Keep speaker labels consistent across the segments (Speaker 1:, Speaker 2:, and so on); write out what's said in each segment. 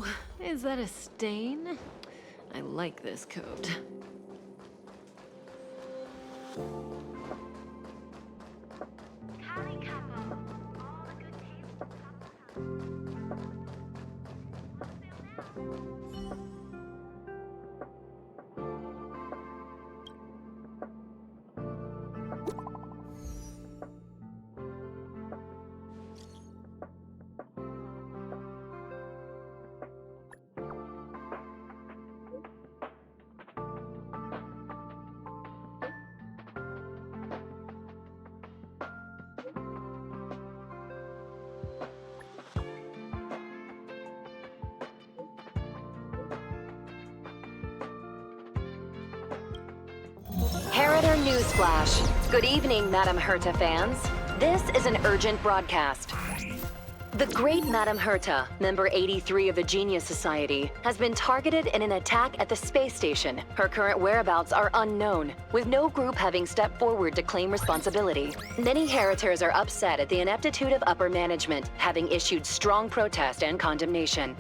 Speaker 1: Oh, is that a stain? I like this coat.
Speaker 2: Harrider Newsflash. Good evening, Madame Herta fans. This is an urgent broadcast. The great Madame Herta, member 83 of the Genius Society, has been targeted in an attack at the space station. Her current whereabouts are unknown, with no group having stepped forward to claim responsibility. Many Heritors are upset at the ineptitude of upper management, having issued strong protest and condemnation.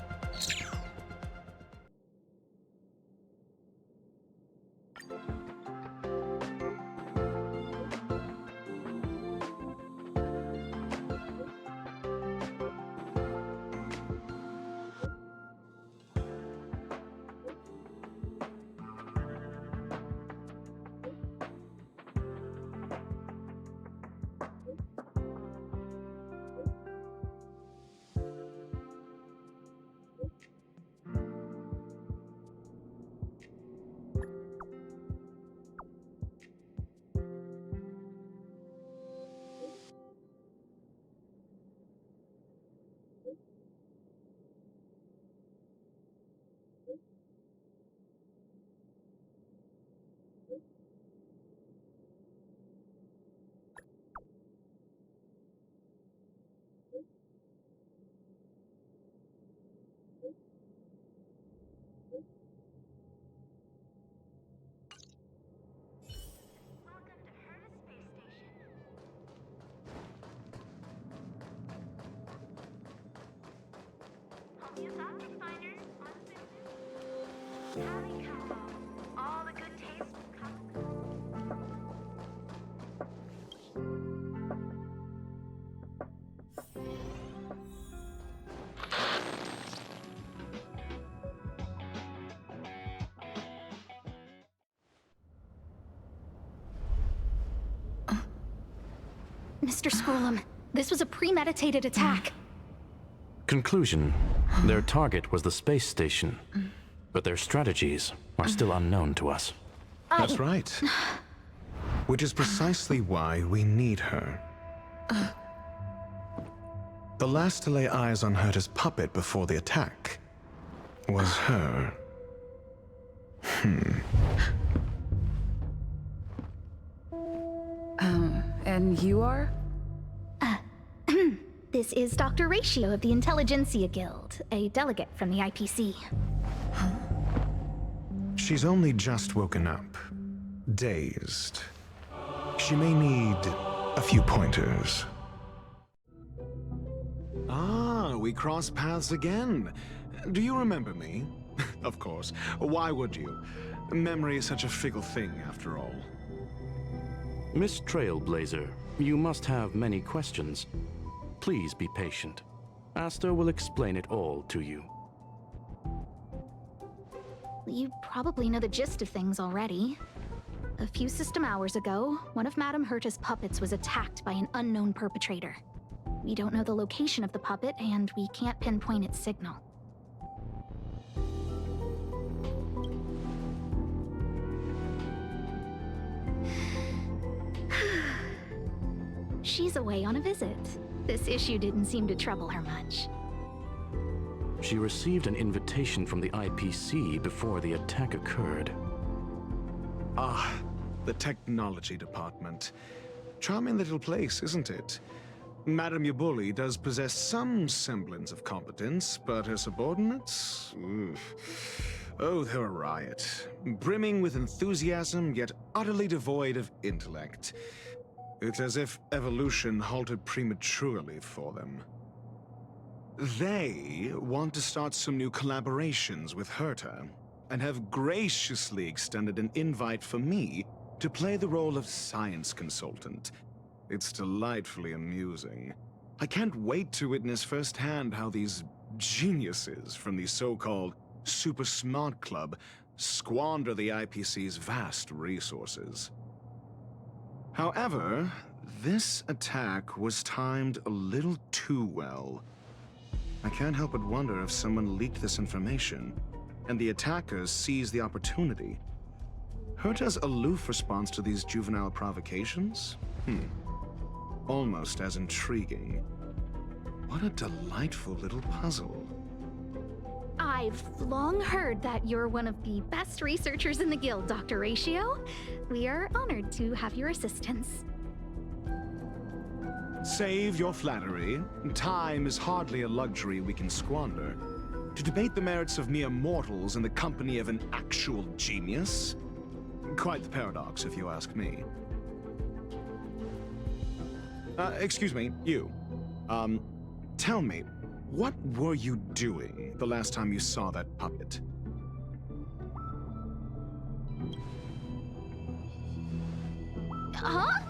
Speaker 3: Mr. Scrollum, this was a premeditated attack.
Speaker 4: Conclusion. Their target was the space station, but their strategies are still unknown to us.
Speaker 5: That's right. Which is precisely why we need her. The last to lay eyes on Herta's puppet before the attack was her.
Speaker 6: And you are?
Speaker 3: This is Dr. Ratio of the Intelligentsia Guild, a delegate from the IPC.
Speaker 5: She's only just woken up, dazed. She may need a few pointers. Ah, we cross paths again. Do you remember me? Of course. Why would you? Memory is such a fickle thing, after all.
Speaker 4: Miss Trailblazer, you must have many questions. Please be patient. Aster will explain it all to you.
Speaker 3: You probably know the gist of things already. A few system hours ago, one of Madame Herta's puppets was attacked by an unknown perpetrator. We don't know the location of the puppet, and we can't pinpoint its signal. She's away on a visit. This issue didn't seem to trouble her much.
Speaker 4: She received an invitation from the IPC before the attack occurred.
Speaker 5: Ah, the technology department. Charming little place, isn't it? Madame Yabuli does possess some semblance of competence, but her subordinates? Oof. Oh, they're a riot. Brimming with enthusiasm, yet utterly devoid of intellect. It's as if evolution halted prematurely for them. They want to start some new collaborations with Herta, and have graciously extended an invite for me to play the role of science consultant. It's delightfully amusing. I can't wait to witness firsthand how these geniuses from the so-called Super Smart Club squander the IPC's vast resources. However, this attack was timed a little too well. I can't help but wonder if someone leaked this information, and the attackers seized the opportunity. Herta's aloof response to these juvenile provocations? Almost as intriguing. What a delightful little puzzle.
Speaker 3: I've long heard that you're one of the best researchers in the guild, Dr. Ratio. We are honored to have your assistance.
Speaker 5: Save your flattery. Time is hardly a luxury we can squander. To debate the merits of mere mortals in the company of an actual genius? Quite the paradox, if you ask me. Excuse me, you. Tell me, what were you doing the last time you saw that puppet?
Speaker 3: Huh?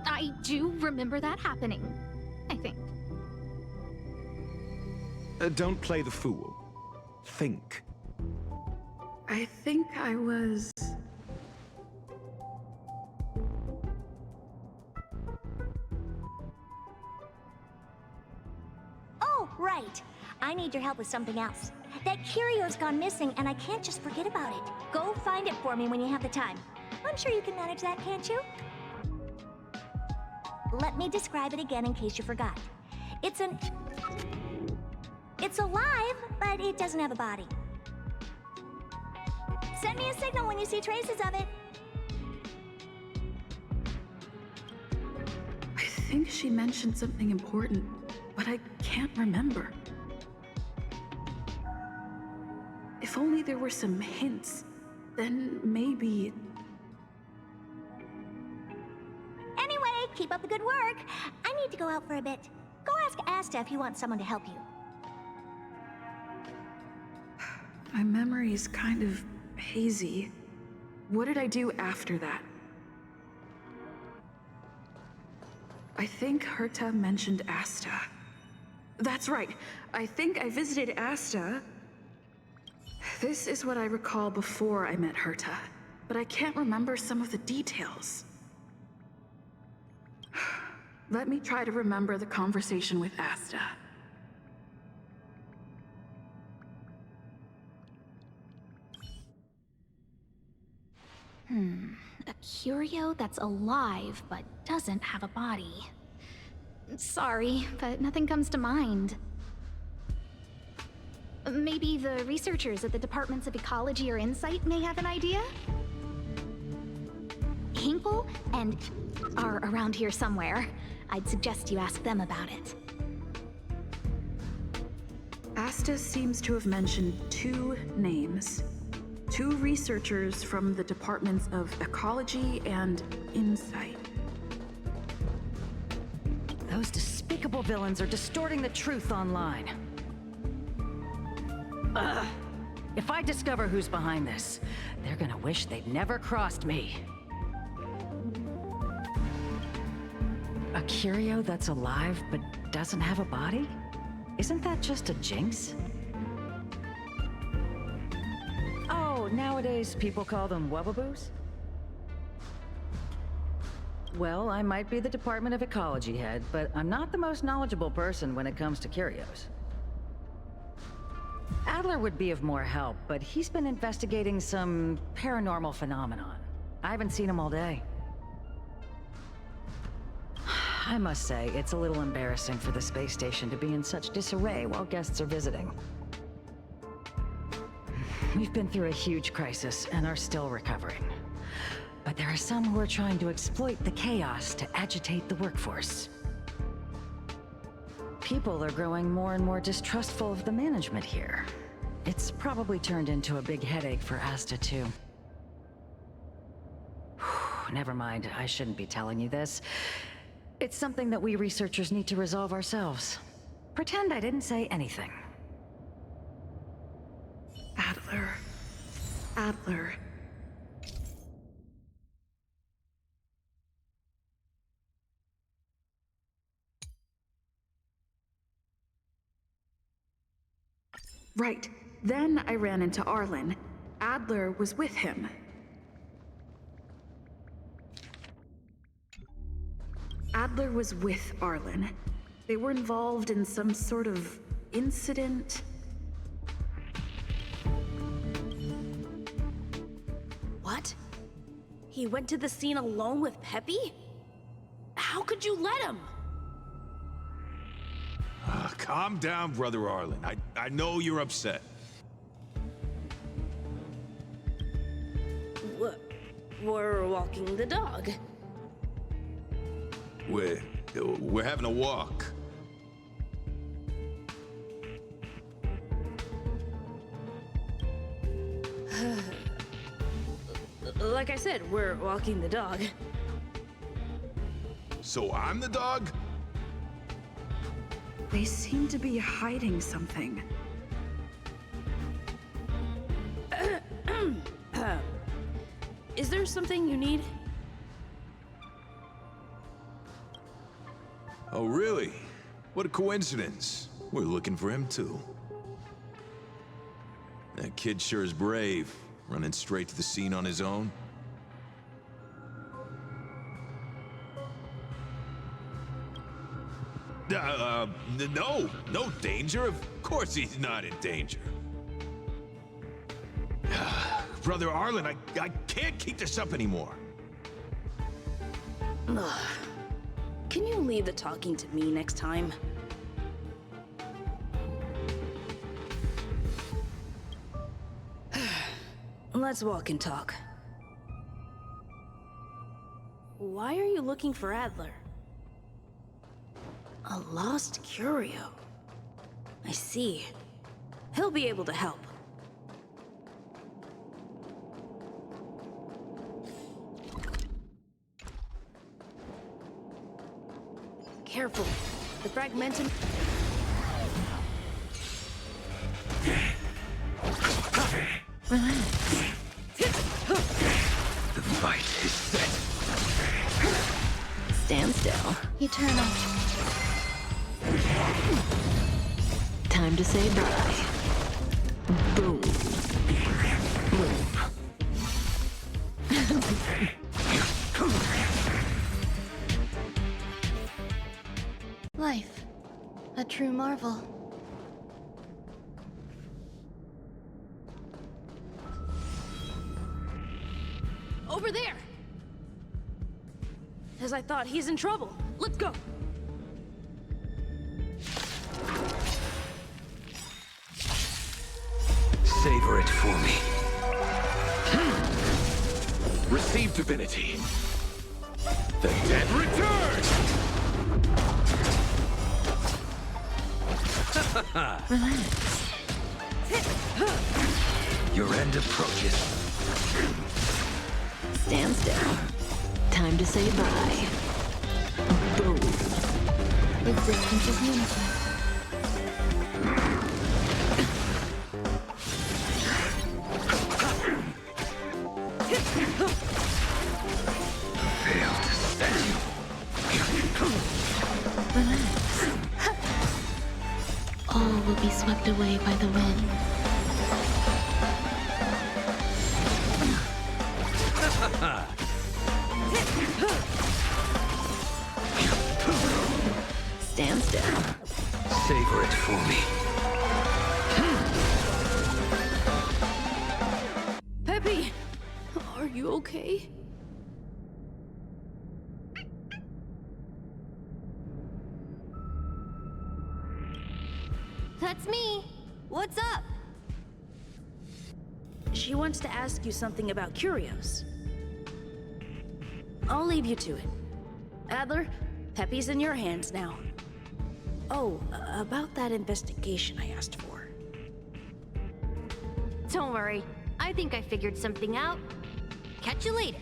Speaker 3: I do remember that happening, I think.
Speaker 5: Don't play the fool. Think.
Speaker 6: I think I was...
Speaker 7: Oh, right. I need your help with something else. That curio's gone missing, and I can't just forget about it. Go find it for me when you have the time. I'm sure you can manage that, can't you? Let me describe it again in case you forgot. It's alive, but it doesn't have a body. Send me a signal when you see traces of it.
Speaker 6: I think she mentioned something important, but I can't remember. If only there were some hints, then maybe...
Speaker 7: Anyway, keep up the good work. I need to go out for a bit. Go ask Asta if you want someone to help you.
Speaker 6: My memory is kind of hazy. What did I do after that? I think Herta mentioned Asta. That's right. I think I visited Asta. This is what I recall before I met Herta, but I can't remember some of the details. Let me try to remember the conversation with Asta.
Speaker 3: A curio that's alive but doesn't have a body. Sorry, but nothing comes to mind. Maybe the researchers at the Departments of Ecology or Insight may have an idea? Hinkle and are around here somewhere. I'd suggest you ask them about it.
Speaker 6: Asta seems to have mentioned two names. Two researchers from the Departments of Ecology and Insight.
Speaker 8: Those despicable villains are distorting the truth online. Ugh. If I discover who's behind this, they're gonna wish they'd never crossed me. A curio that's alive but doesn't have a body? Isn't that just a jinx? Oh, nowadays people call them wubbaboos? Well, I might be the Department of Ecology head, but I'm not the most knowledgeable person when it comes to curios. Adler would be of more help, but he's been investigating some paranormal phenomenon. I haven't seen him all day. I must say, it's a little embarrassing for the space station to be in such disarray while guests are visiting. We've been through a huge crisis and are still recovering. But there are some who are trying to exploit the chaos to agitate the workforce. People are growing more and more distrustful of the management here. It's probably turned into a big headache for Asta, too. Never mind, I shouldn't be telling you this. It's something that we researchers need to resolve ourselves. Pretend I didn't say anything.
Speaker 6: Adler. Adler. Right. Then I ran into Arlen. Adler was with him. Adler was with Arlen. They were involved in some sort of incident.
Speaker 9: What? He went to the scene alone with Peppy? How could you let him?
Speaker 10: Calm down, Brother Arlen. I know you're upset.
Speaker 9: We're walking the dog.
Speaker 10: We're having a walk.
Speaker 9: Like I said, we're walking the dog.
Speaker 10: So I'm the dog?
Speaker 6: They seem to be hiding something.
Speaker 9: Is there something you need?
Speaker 10: Oh, really? What a coincidence. We're looking for him, too. That kid sure is brave, running straight to the scene on his own. No danger. Of course he's not in danger. Brother Arlen, I can't keep this up anymore.
Speaker 9: Can you leave the talking to me next time? Let's walk and talk. Why are you looking for Adler? A lost curio. I see. He'll be able to help. Careful. The fragmentum...
Speaker 10: The fight is set.
Speaker 2: Stand still.
Speaker 3: Eternal.
Speaker 2: Time to say bye. Boom.
Speaker 1: Life. A true marvel.
Speaker 9: Over there! As I thought, he's in trouble. Let's go!
Speaker 11: Savor it for me. Receive divinity. The dead return! Your end approaches.
Speaker 2: Stand still. Time to say bye. Boom.
Speaker 3: Existence is unity.
Speaker 11: Failed to set you.
Speaker 3: All will be swept away by the wind.
Speaker 2: Stand still.
Speaker 11: Savor it for me.
Speaker 9: Peppy! Are you okay?
Speaker 7: That's me. What's up?
Speaker 9: She wants to ask you something about curios. I'll leave you to it. Adler, Peppy's in your hands now. Oh, about that investigation I asked for.
Speaker 7: Don't worry. I think I figured something out. Catch you later.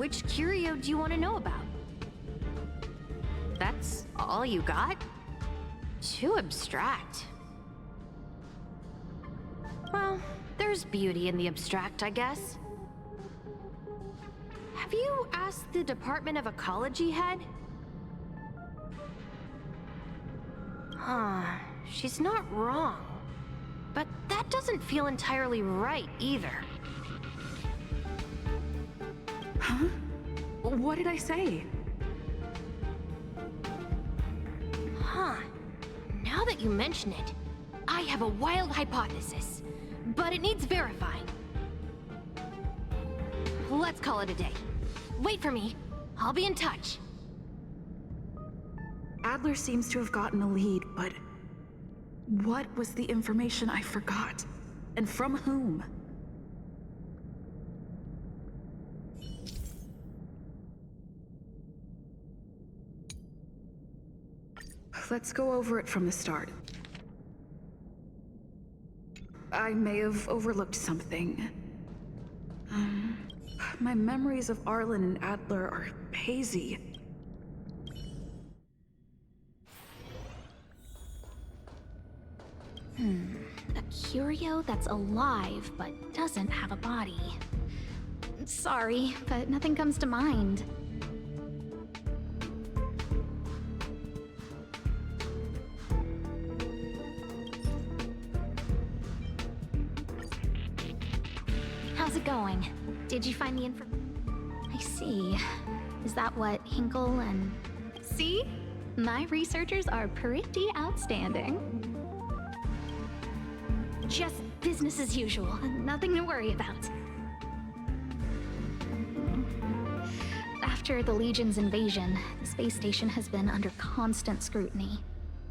Speaker 1: which curio do you want to know about? That's all you got? Too abstract. Well, there's beauty in the abstract, I guess. Have you asked the Department of Ecology head? Huh, she's not wrong. But that doesn't feel entirely right either.
Speaker 6: Huh? What did I say?
Speaker 1: Huh. Now that you mention it, I have a wild hypothesis, but it needs verifying. Let's call it a day. Wait for me. I'll be in touch.
Speaker 6: Adler seems to have gotten a lead, but what was the information I forgot? And from whom? Let's go over it from the start. I may have overlooked something. My memories of Arlen and Adler are hazy.
Speaker 3: A curio that's alive but doesn't have a body. Sorry, but nothing comes to mind. How's it going? Did you find the info? I see. Is that what Hinkle and... See? My researchers are pretty outstanding. Just business as usual. Nothing to worry about. After the Legion's invasion, the space station has been under constant scrutiny.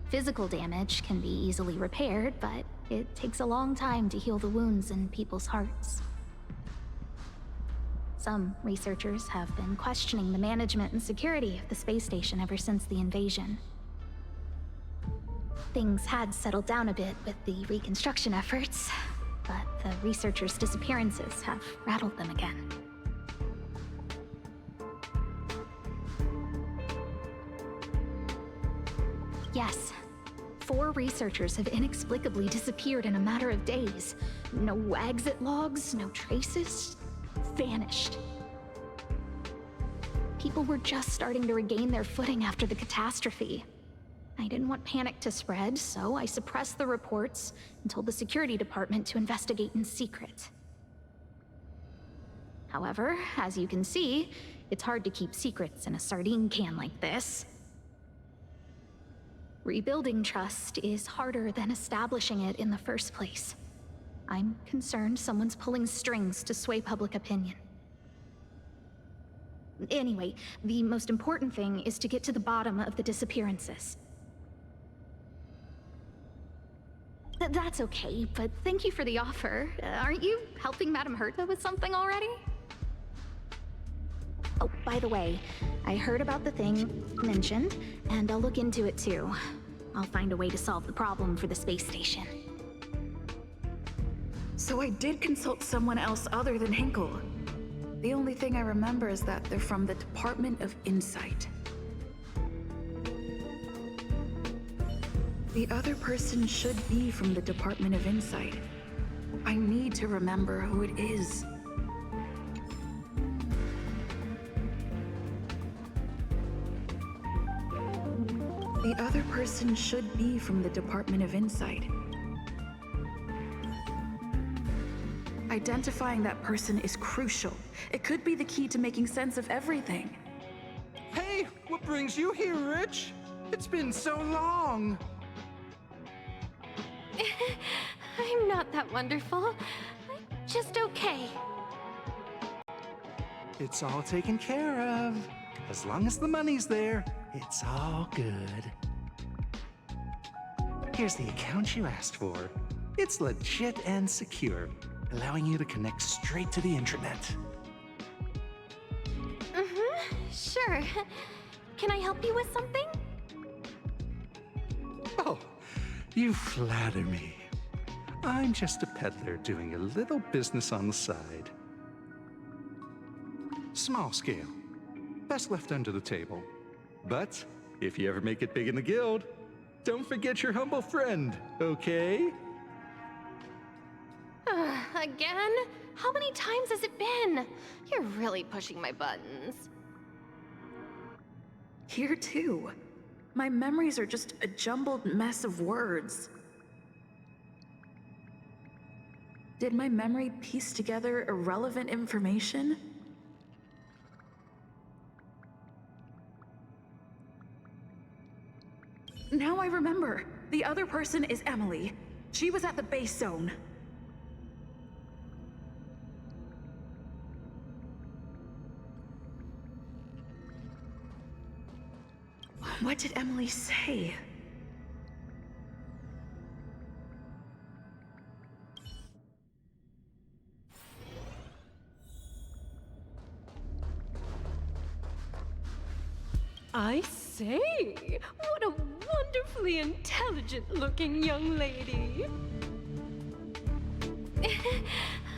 Speaker 3: Physical damage can be easily repaired, but it takes a long time to heal the wounds in people's hearts. Some researchers have been questioning the management and security of the space station ever since the invasion. Things had settled down a bit with the reconstruction efforts, but the researchers' disappearances have rattled them again. Yes, 4 researchers have inexplicably disappeared in a matter of days. No exit logs, no traces. Vanished. People were just starting to regain their footing after the catastrophe. I didn't want panic to spread, so I suppressed the reports and told the security department to investigate in secret. However, as you can see, it's hard to keep secrets in a sardine can like this. Rebuilding trust is harder than establishing it in the first place. I'm concerned someone's pulling strings to sway public opinion. Anyway, the most important thing is to get to the bottom of the disappearances. That's okay, but thank you for the offer. Aren't you helping Madame Herta with something already? Oh, by the way, I heard about the thing mentioned, and I'll look into it too. I'll find a way to solve the problem for the space station.
Speaker 6: So I did consult someone else other than Hinkle. The only thing I remember is that they're from the Department of Insight. The other person should be from the Department of Insight. I need to remember who it is. The other person should be from the Department of Insight. Identifying that person is crucial. It could be the key to making sense of everything.
Speaker 12: Hey, what brings you here, Rich? It's been so long.
Speaker 1: I'm not that wonderful. I'm just okay.
Speaker 12: It's all taken care of. As long as the money's there, it's all good. Here's the account you asked for. It's legit and secure, allowing you to connect straight to the intranet.
Speaker 1: Sure. Can I help you with something?
Speaker 12: Oh, you flatter me. I'm just a peddler doing a little business on the side. Small scale. Best left under the table. But if you ever make it big in the guild, don't forget your humble friend, okay?
Speaker 1: Again? How many times has it been? You're really pushing my buttons.
Speaker 6: Here too. My memories are just a jumbled mess of words. Did my memory piece together irrelevant information? Now I remember. The other person is Emily. She was at the base zone. What did Emily say?
Speaker 13: I say, what a wonderfully intelligent-looking young lady.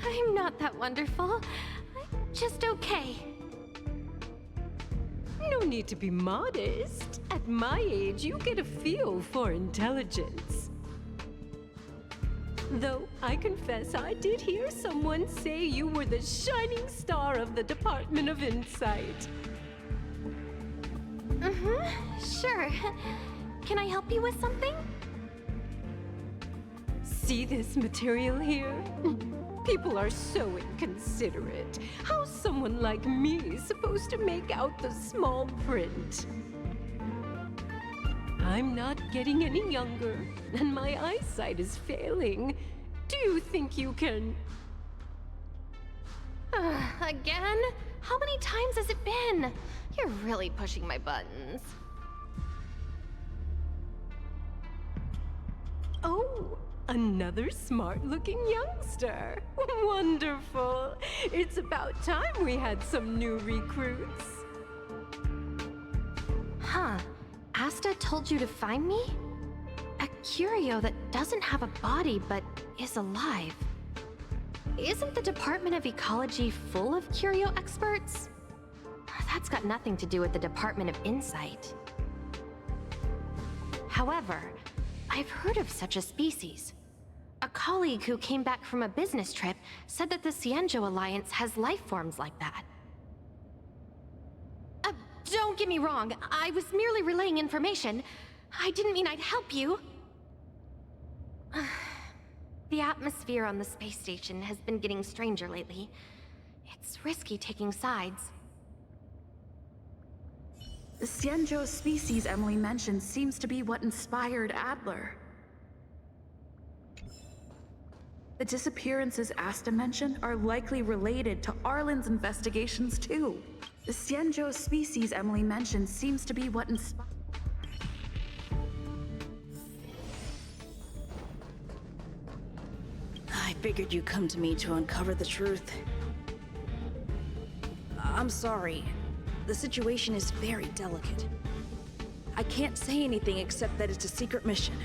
Speaker 1: I'm not that wonderful. I'm just okay.
Speaker 13: No need to be modest. At my age, you get a feel for intelligence. Though I confess I did hear someone say you were the shining star of the Department of Insight.
Speaker 1: Sure. Can I help you with something?
Speaker 13: See this material here? People are so inconsiderate. How's someone like me supposed to make out the small print? I'm not getting any younger, and my eyesight is failing. Do you think you can...
Speaker 1: Again? How many times has it been? You're really pushing my buttons.
Speaker 13: Oh, another smart-looking youngster. Wonderful. It's about time we had some new recruits.
Speaker 1: Huh. Asta told you to find me? A curio that doesn't have a body but is alive. Isn't the Department of Ecology full of curio experts? That's got nothing to do with the Department of Insight. However, I've heard of such a species. A colleague who came back from a business trip said that the Cienjo Alliance has life forms like that. Don't get me wrong, I was merely relaying information. I didn't mean I'd help you. The atmosphere on the space station has been getting stranger lately. It's risky taking sides.
Speaker 6: The Cienjo species Emily mentioned seems to be what inspired Adler. The disappearances Asta mentioned are likely related to Arlen's investigations too. The Cienjo species Emily mentioned seems to be what inspired...
Speaker 9: I figured you'd come to me to uncover the truth. I'm sorry. The situation is very delicate. I can't say anything except that it's a secret mission.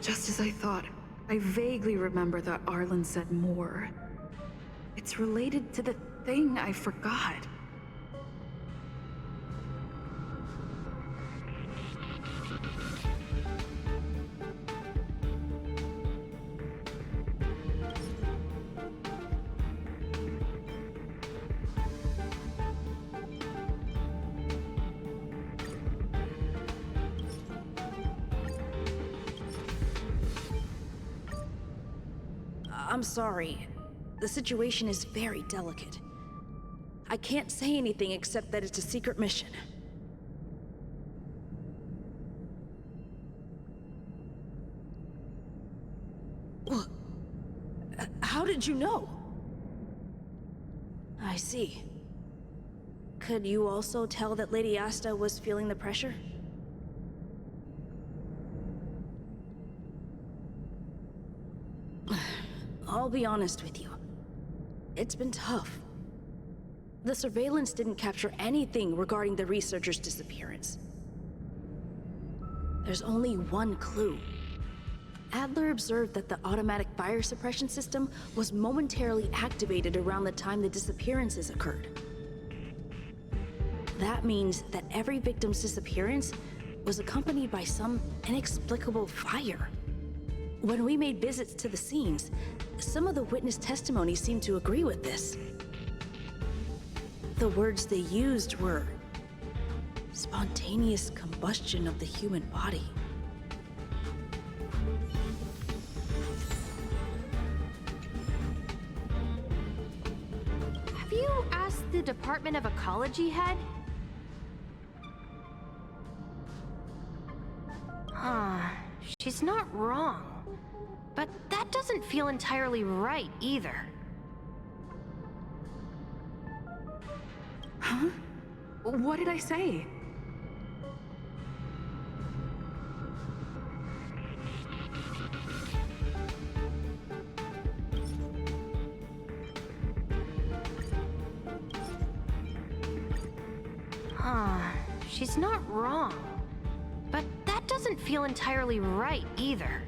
Speaker 6: Just as I thought, I vaguely remember that Arlen said more. It's related to the thing I forgot.
Speaker 9: I'm sorry. The situation is very delicate. I can't say anything except that it's a secret mission. What? How did you know? I see. Could you also tell that Lady Asta was feeling the pressure? I'll be honest with you. It's been tough. The surveillance didn't capture anything regarding the researcher's disappearance. There's only one clue. Adler observed that the automatic fire suppression system was momentarily activated around the time the disappearances occurred. That means that every victim's disappearance was accompanied by some inexplicable fire. When we made visits to the scenes, some of the witness testimony seemed to agree with this. The words they used were spontaneous combustion of the human body.
Speaker 1: Have you asked the Department of Ecology head? She's not wrong. But that doesn't feel entirely right either.
Speaker 6: Huh? What did I say?
Speaker 1: She's not wrong. But that doesn't feel entirely right either.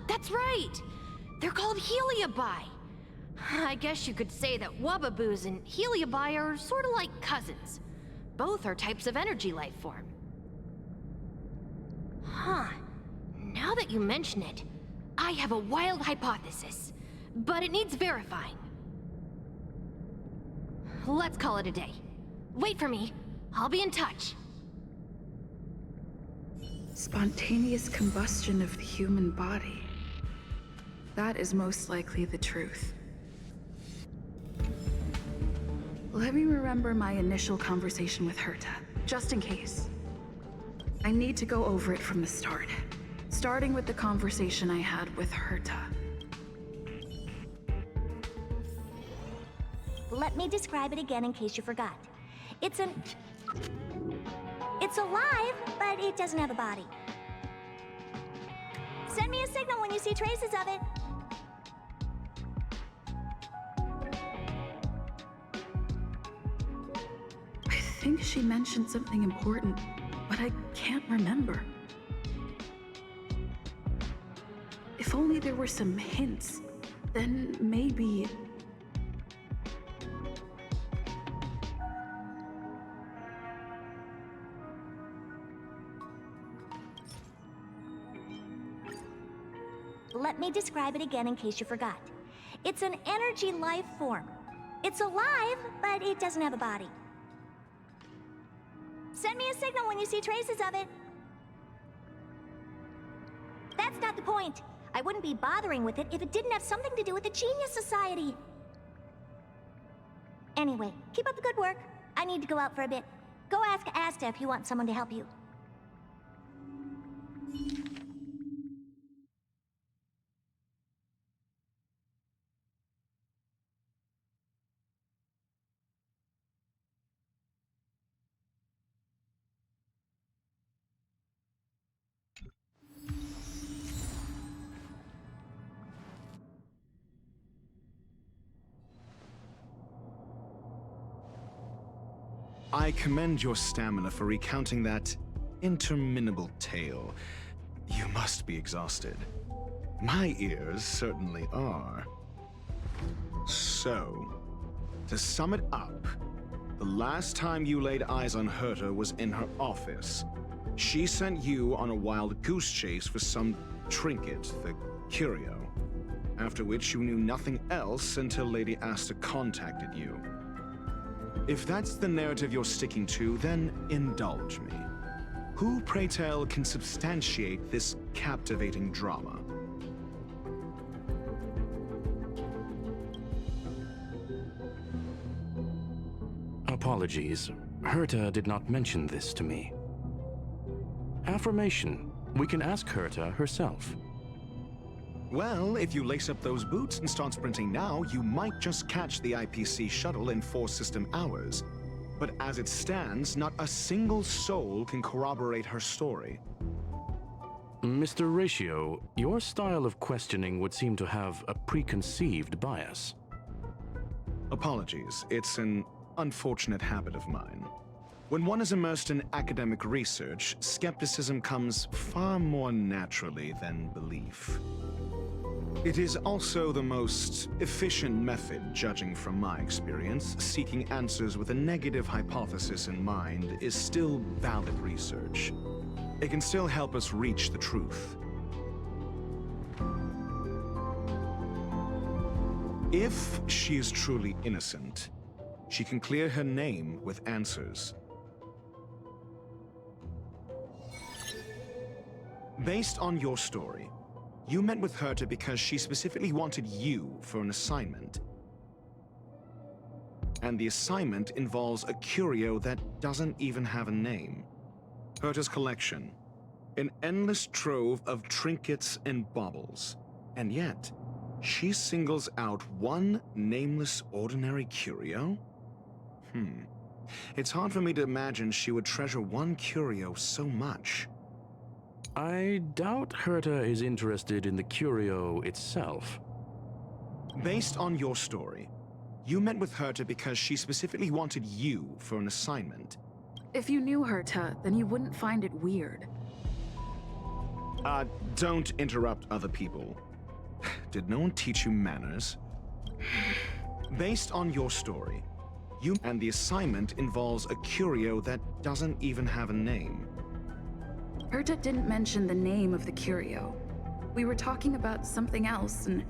Speaker 1: That's right! They're called Heliobi. I guess you could say that Wubbaboos and Heliobi are sort of like cousins. Both are types of energy life form. Now that you mention it, I have a wild hypothesis, but it needs verifying. Let's call it a day. Wait for me. I'll be in touch.
Speaker 6: Spontaneous combustion of the human body. That is most likely the truth. Let me remember my initial conversation with Herta, just in case. I need to go over it from the start, starting with the conversation I had with Herta.
Speaker 7: Let me describe it again in case you forgot. It's alive, but it doesn't have a body. Send me a signal when you see traces of it.
Speaker 6: I think she mentioned something important, but I can't remember. If only there were some hints, then maybe...
Speaker 7: Let me describe it again in case you forgot. It's an energy life form. It's alive, but it doesn't have a body. Send me a signal when you see traces of it. That's not the point. I wouldn't be bothering with it if it didn't have something to do with the Genius Society. Anyway, keep up the good work. I need to go out for a bit. Go ask Asta if you want someone to help you.
Speaker 5: I commend your stamina for recounting that interminable tale. You must be exhausted. My ears certainly are. So, to sum it up, the last time you laid eyes on Herta was in her office. She sent you on a wild goose chase for some trinket, the curio. After which you knew nothing else until Lady Asta contacted you. If that's the narrative you're sticking to, then indulge me. Who, pray tell, can substantiate this captivating drama?
Speaker 4: Apologies. Herta did not mention this to me. Affirmation. We can ask Herta herself.
Speaker 5: Well, if you lace up those boots and start sprinting now, you might just catch the IPC shuttle in 4 system hours. But as it stands, not a single soul can corroborate her story.
Speaker 4: Mr. Ratio, your style of questioning would seem to have a preconceived bias.
Speaker 5: Apologies, it's an unfortunate habit of mine. When one is immersed in academic research, skepticism comes far more naturally than belief. It is also the most efficient method, judging from my experience. Seeking answers with a negative hypothesis in mind is still valid research. It can still help us reach the truth. If she is truly innocent, she can clear her name with answers. Based on your story, you met with Herta because she specifically wanted you for an assignment. And the assignment involves a curio that doesn't even have a name. Herta's collection. An endless trove of trinkets and baubles. And yet, she singles out one nameless ordinary curio? It's hard for me to imagine she would treasure one curio so much.
Speaker 4: I doubt Herta is interested in the curio itself.
Speaker 5: Based on your story, you met with Herta because she specifically wanted you for an assignment.
Speaker 6: If you knew Herta, then you wouldn't find it weird.
Speaker 5: Don't interrupt other people. Did no one teach you manners? Based on your story, and the assignment involves a curio that doesn't even have a name.
Speaker 6: Herta didn't mention the name of the curio. We were talking about something else, and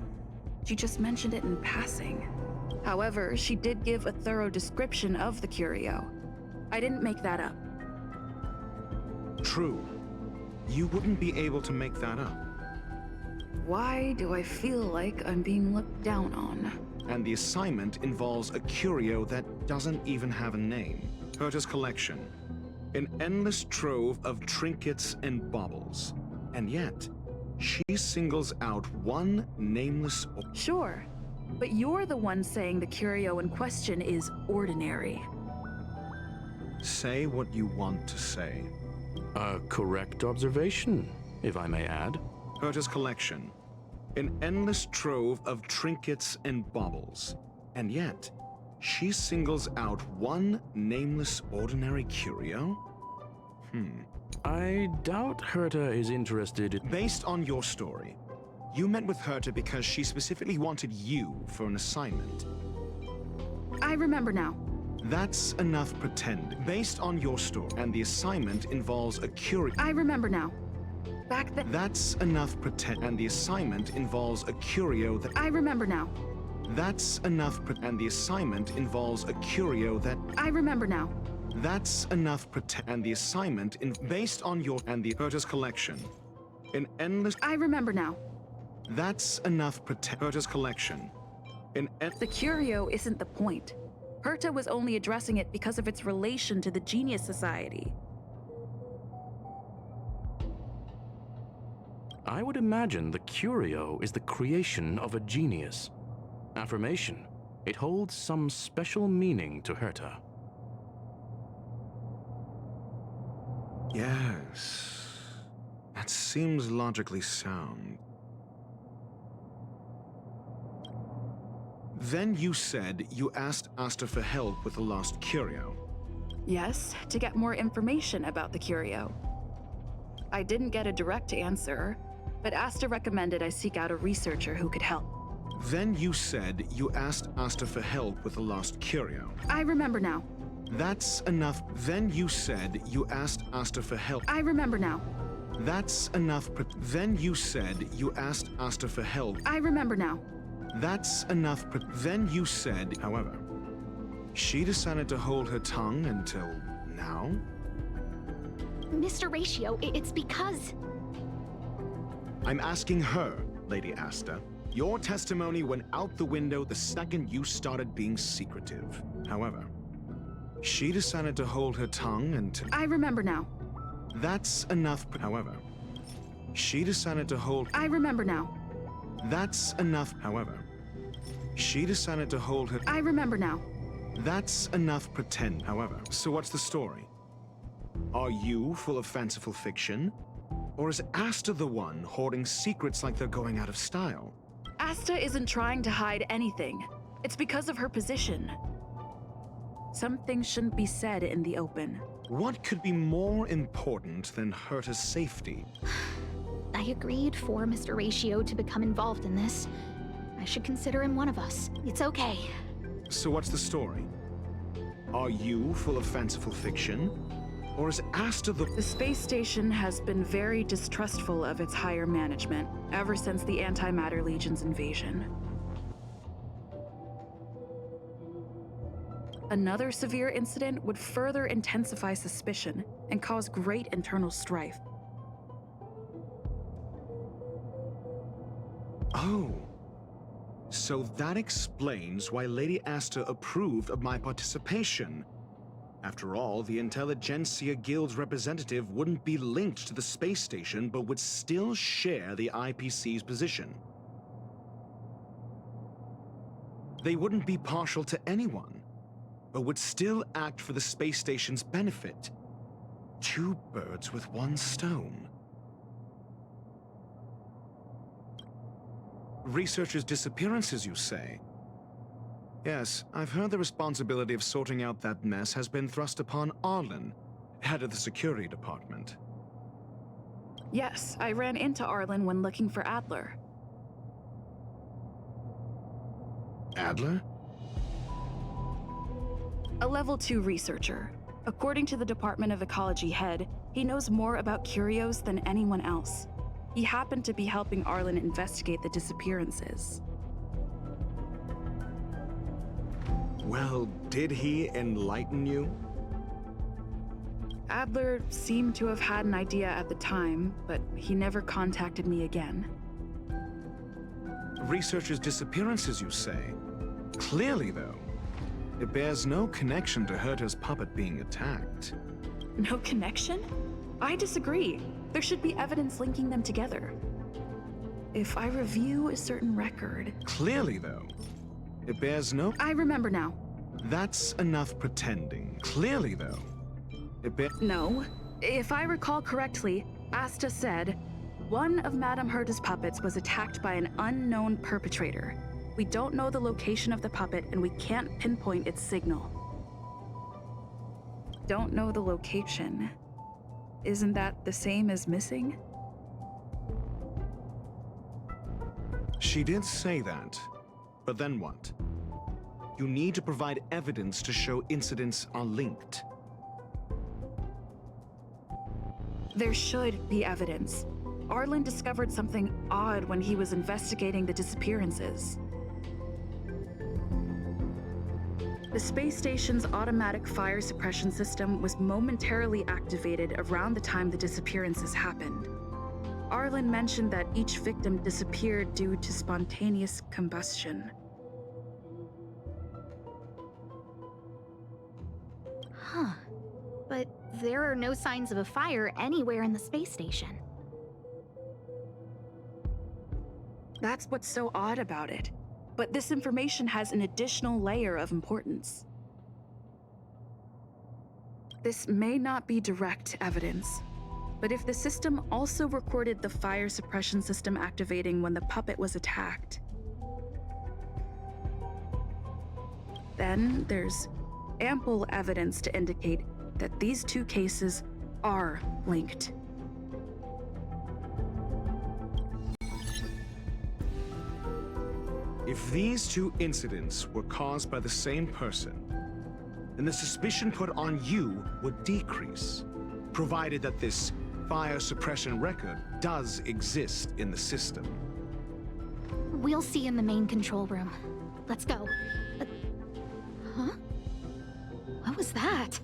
Speaker 6: she just mentioned it in passing. However, she did give a thorough description of the curio. I didn't make that up.
Speaker 5: True. You wouldn't be able to make that up.
Speaker 6: Why do I feel like I'm being looked down on?
Speaker 5: And the assignment involves a curio that doesn't even have a name. Herta's collection. An endless trove of trinkets and baubles. And yet, she singles out one nameless...
Speaker 6: Sure, but you're the one saying the curio in question is ordinary.
Speaker 5: Say what you want to say.
Speaker 4: A correct observation, if I may add.
Speaker 5: Herta's collection. An endless trove of trinkets and baubles. And yet, she singles out one nameless ordinary curio?
Speaker 4: I doubt Herta is interested in...
Speaker 5: Based on your story, you met with Herta because she specifically wanted you for an assignment.
Speaker 6: I remember now.
Speaker 5: That's enough pretend. Based on your story, and the assignment involves a curio...
Speaker 6: I remember now. Back then...
Speaker 5: That's enough pretend, and the assignment involves a curio that...
Speaker 6: I remember now.
Speaker 5: That's enough and the assignment involves a curio that...
Speaker 6: I remember now.
Speaker 5: That's enough and the assignment based on your... and the Herta's collection. An endless...
Speaker 6: I remember now.
Speaker 5: That's enough Herta's collection.
Speaker 6: The curio isn't the point. Herta was only addressing it because of its relation to the Genius Society.
Speaker 4: I would imagine the curio is the creation of a genius. Affirmation. It holds some special meaning to Herta.
Speaker 5: Yes. That seems logically sound. Then you said you asked Asta for help with the lost curio.
Speaker 6: Yes, to get more information about the curio. I didn't get a direct answer, but Asta recommended I seek out a researcher who could help.
Speaker 5: Then you said you asked Asta for help with the lost curio.
Speaker 6: I remember now.
Speaker 5: That's enough. Then you said you asked Asta for help.
Speaker 6: I remember now.
Speaker 5: That's enough. Then you said you asked Asta for help.
Speaker 6: I remember now.
Speaker 5: That's enough. Then you said, however, she decided to hold her tongue until now?
Speaker 3: Mr. Ratio, it's because...
Speaker 5: I'm asking her, Lady Asta. Your testimony went out the window the second you started being secretive. However, she decided to hold her tongue until...
Speaker 6: I remember now.
Speaker 5: That's enough. However, she decided to hold...
Speaker 6: I remember now.
Speaker 5: That's enough. However, she decided to hold her...
Speaker 6: I remember now.
Speaker 5: That's enough pretend. However, so what's the story? Are you full of fanciful fiction? Or is Asta the one hoarding secrets like they're going out of style?
Speaker 6: Asta isn't trying to hide anything. It's because of her position. Some things shouldn't be said in the open.
Speaker 5: What could be more important than Herta's safety?
Speaker 3: I agreed for Mr. Ratio to become involved in this. I should consider him one of us. It's okay.
Speaker 5: So what's the story? Are you full of fanciful fiction? Or is Asta
Speaker 6: The space station has been very distrustful of its higher management ever since the Antimatter Legion's invasion. Another severe incident would further intensify suspicion and cause great internal strife.
Speaker 5: Oh. So that explains why Lady Asta approved of my participation. After all, the Intelligentsia Guild's representative wouldn't be linked to the space station, but would still share the IPC's position. They wouldn't be partial to anyone, but would still act for the space station's benefit. Two birds with one stone. Researchers' disappearances, you say? Yes, I've heard the responsibility of sorting out that mess has been thrust upon Arlen, head of the security department.
Speaker 6: Yes, I ran into Arlen when looking for Adler.
Speaker 5: Adler?
Speaker 6: A level 2 researcher. According to the Department of Ecology head, he knows more about curios than anyone else. He happened to be helping Arlen investigate the disappearances.
Speaker 5: Well, did he enlighten you?
Speaker 6: Adler seemed to have had an idea at the time, but he never contacted me again.
Speaker 5: Researchers' disappearances, you say? Clearly, though, it bears no connection to Herta's puppet being attacked.
Speaker 6: No connection? I disagree. There should be evidence linking them together. If I review a certain record...
Speaker 5: Clearly, though, it bears no...
Speaker 6: I remember now.
Speaker 5: That's enough pretending. Clearly, though,
Speaker 6: No. If I recall correctly, Asta said, one of Madame Herta's puppets was attacked by an unknown perpetrator. We don't know the location of the puppet, and we can't pinpoint its signal. Don't know the location. Isn't that the same as missing?
Speaker 5: She did say that, but then what? You need to provide evidence to show incidents are linked.
Speaker 6: There should be evidence. Arlen discovered something odd when he was investigating the disappearances. The space station's automatic fire suppression system was momentarily activated around the time the disappearances happened. Arlen mentioned that each victim disappeared due to spontaneous combustion.
Speaker 3: Huh. But there are no signs of a fire anywhere in the space station.
Speaker 6: That's what's so odd about it. But this information has an additional layer of importance. This may not be direct evidence, but if the system also recorded the fire suppression system activating when the puppet was attacked, then there's ample evidence to indicate that these two cases are linked.
Speaker 5: If these two incidents were caused by the same person, then the suspicion put on you would decrease, provided that this fire suppression record does exist in the system.
Speaker 3: We'll see in the main control room. Let's go. Huh? What was that?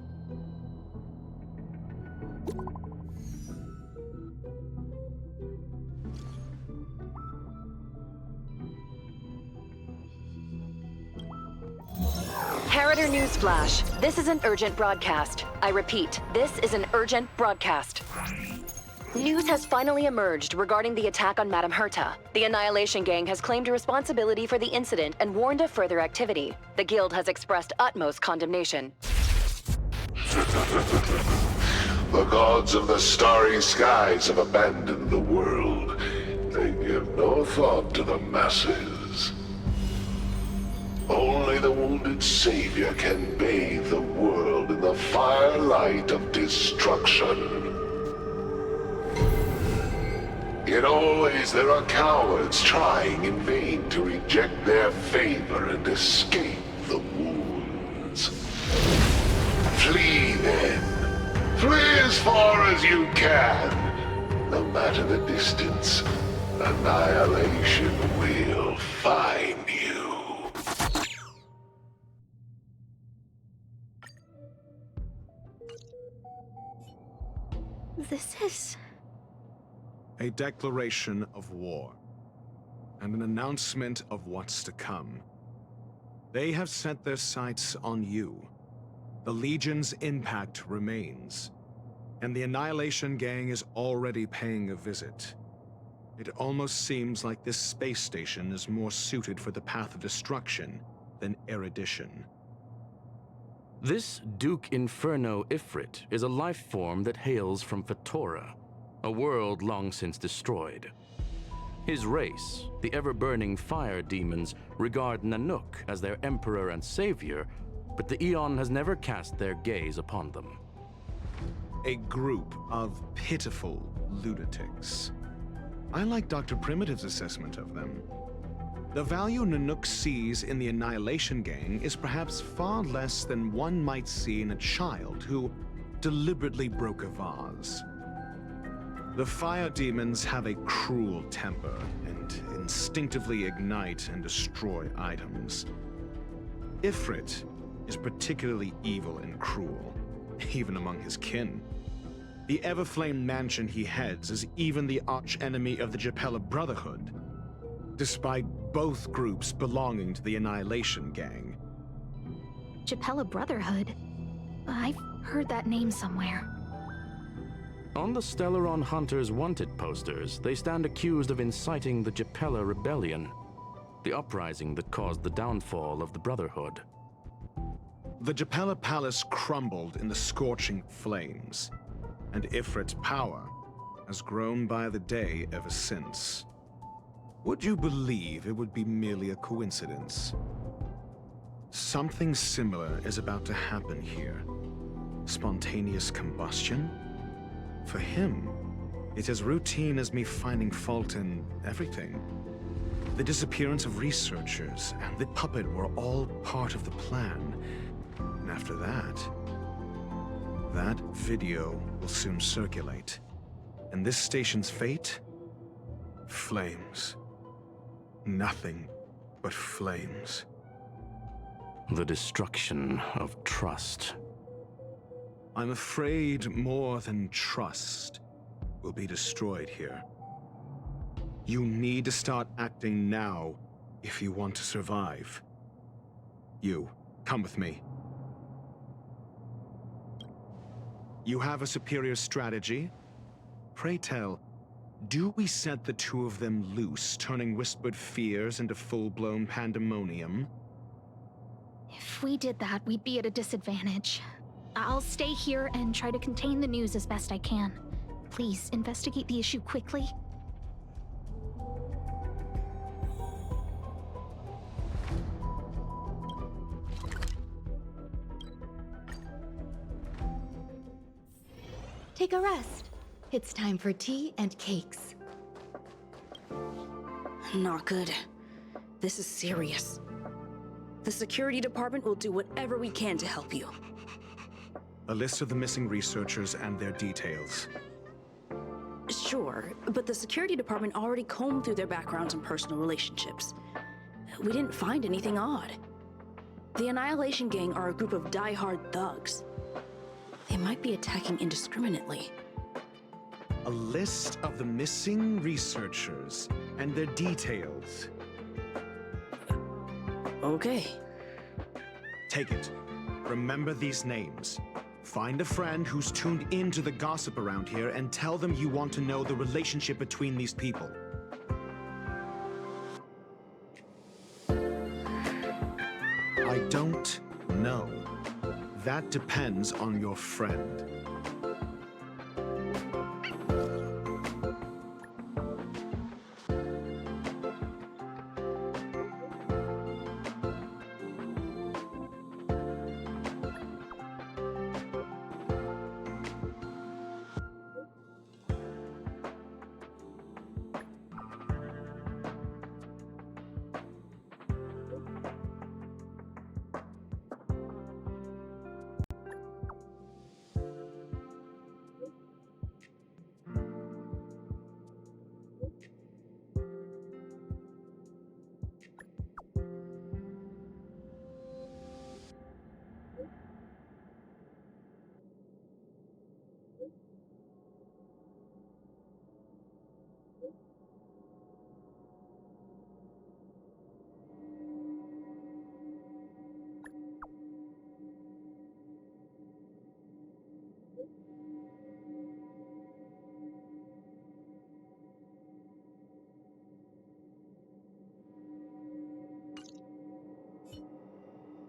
Speaker 2: Harrider Newsflash. This is an urgent broadcast. I repeat, this is an urgent broadcast. News has finally emerged regarding the attack on Madame Herta. The Annihilation Gang has claimed responsibility for the incident and warned of further activity. The Guild has expressed utmost condemnation.
Speaker 14: The gods of the starry skies have abandoned the world. They give no thought to the masses. Only the wounded savior can bathe the world in the firelight of destruction. Yet always there are cowards trying in vain to reject their favor and escape the wounds. Flee then. Flee as far as you can. No matter the distance, annihilation will find you.
Speaker 3: This is...
Speaker 5: A declaration of war, and an announcement of what's to come. They have set their sights on you. The Legion's impact remains, and the Annihilation Gang is already paying a visit. It almost seems like this space station is more suited for the path of destruction than erudition.
Speaker 4: This Duke Inferno Ifrit is a life form that hails from Fatora, a world long since destroyed. His race, the ever-burning fire demons, regard Nanook as their emperor and savior, but the Eon has never cast their gaze upon them.
Speaker 5: A group of pitiful lunatics. I like Dr. Primitive's assessment of them. The value Nanook sees in the Annihilation Gang is perhaps far less than one might see in a child who deliberately broke a vase. The fire demons have a cruel temper and instinctively ignite and destroy items. Ifrit is particularly evil and cruel, even among his kin. The Everflame mansion he heads is even the arch-enemy of the Japella Brotherhood, despite both groups belonging to the Annihilation Gang.
Speaker 3: Japella Brotherhood? I've heard that name somewhere.
Speaker 4: On the Stellaron Hunters Wanted posters, they stand accused of inciting the Japella Rebellion, the uprising that caused the downfall of the Brotherhood.
Speaker 5: The Japella Palace crumbled in the scorching flames, and Ifrit's power has grown by the day ever since. Would you believe it would be merely a coincidence? Something similar is about to happen here. Spontaneous combustion? For him, it's as routine as me finding fault in everything. The disappearance of researchers and the puppet were all part of the plan. And after that video will soon circulate. And this station's fate? Flames. Nothing but flames.
Speaker 4: The destruction of trust.
Speaker 5: I'm afraid more than trust will be destroyed here. You need to start acting now if you want to survive. You, come with me. You have a superior strategy? Pray tell, do we set the two of them loose, turning whispered fears into full-blown pandemonium?
Speaker 3: If we did that, we'd be at a disadvantage. I'll stay here and try to contain the news as best I can. Please, investigate the issue quickly.
Speaker 15: Take a rest. It's time for tea and cakes.
Speaker 9: Not good. This is serious. The security department will do whatever we can to help you.
Speaker 5: A list of the missing researchers and their details.
Speaker 9: Sure, but the security department already combed through their backgrounds and personal relationships. We didn't find anything odd. The Annihilation Gang are a group of die-hard thugs. They might be attacking indiscriminately.
Speaker 5: A list of the missing researchers and their details.
Speaker 9: Okay.
Speaker 5: Take it. Remember these names. Find a friend who's tuned into the gossip around here and tell them you want to know the relationship between these people. I don't know. That depends on your friend.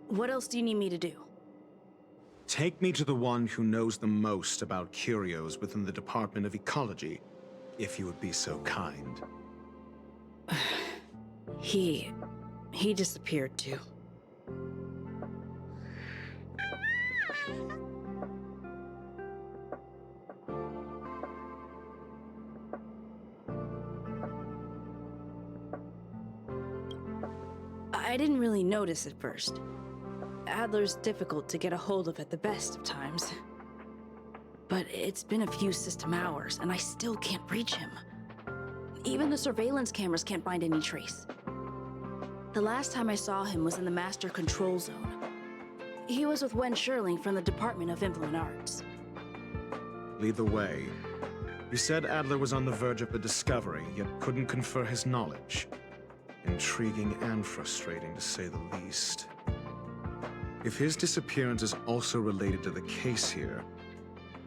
Speaker 9: What else do you need me to do?
Speaker 5: Take me to the one who knows the most about curios within the Department of Ecology, if you would be so kind.
Speaker 9: He disappeared too. I didn't really notice at first. Adler's difficult to get a hold of at the best of times. But it's been a few system hours, and I still can't reach him. Even the surveillance cameras can't find any trace. The last time I saw him was in the Master Control Zone. He was with Wen Sherling from the Department of Influent Arts.
Speaker 5: Lead the way. You said Adler was on the verge of a discovery, yet couldn't confer his knowledge. Intriguing and frustrating, to say the least. If his disappearance is also related to the case here,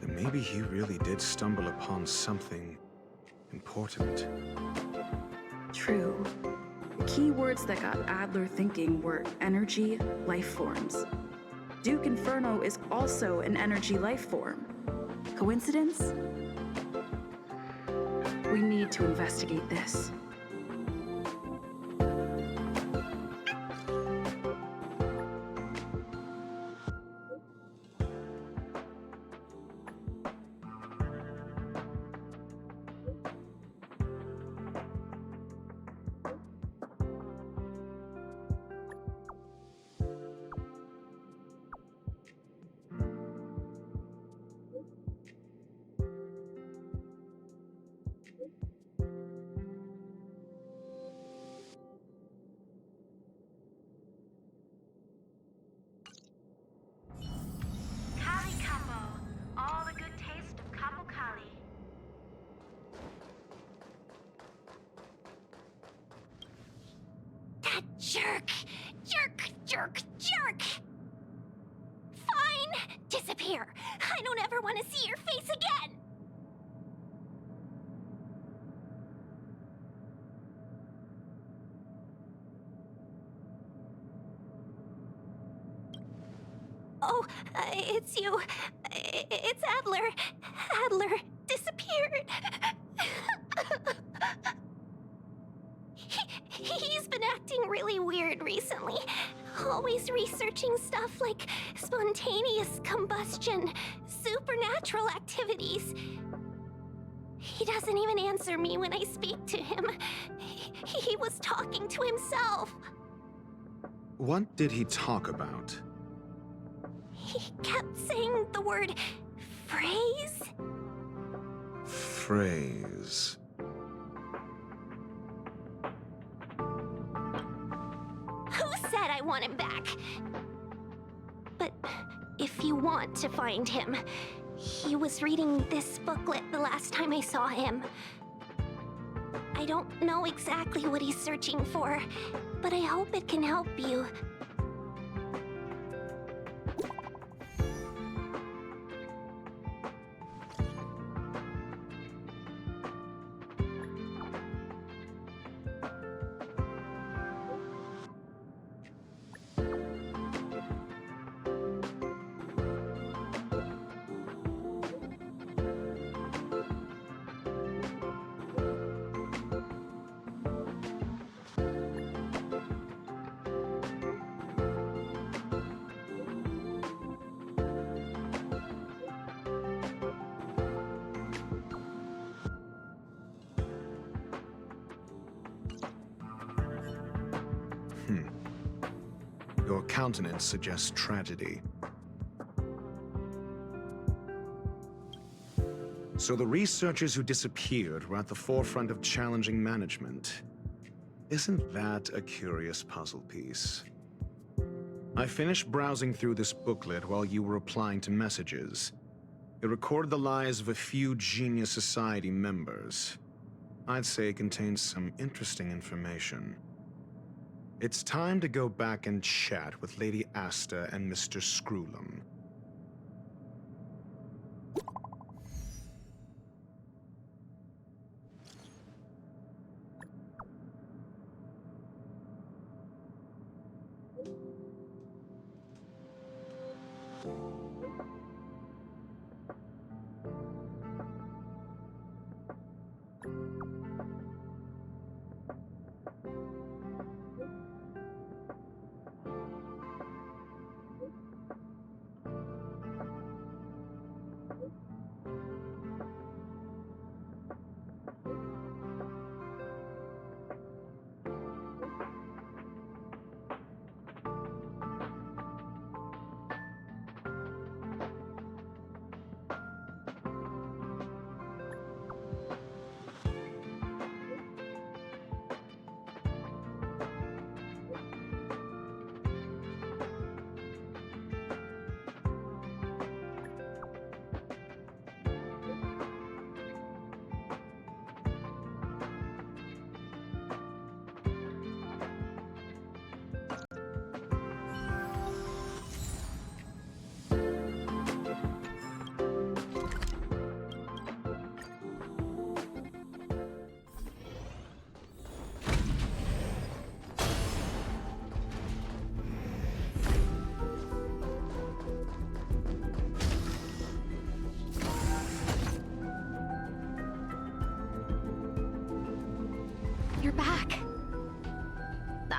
Speaker 5: then maybe he really did stumble upon something important.
Speaker 6: True. The key words that got Adler thinking were energy, life forms. Duke Inferno is also an energy life form. Coincidence? We need to investigate this.
Speaker 1: Kali Capo, all the good taste of Capo Kali. That jerk! Jerk! Fine! Disappear! I don't ever want to see your face again! Oh, it's you. It's Adler. Adler disappeared. He's been acting really weird recently. Always researching stuff like spontaneous combustion, supernatural activities. He doesn't even answer me when I speak to him. He was talking to himself.
Speaker 5: What did he talk about?
Speaker 1: He kept saying the word phrase.
Speaker 5: Phrase.
Speaker 1: Who said I want him back? But if you want to find him, he was reading this booklet the last time I saw him. I don't know exactly what he's searching for, but I hope it can help you.
Speaker 5: Your countenance suggests tragedy. So the researchers who disappeared were at the forefront of challenging management. Isn't that a curious puzzle piece? I finished browsing through this booklet while you were replying to messages. It recorded the lives of a few Genius Society members. I'd say it contains some interesting information. It's time to go back and chat with Lady Asta and Mr. Screwlum.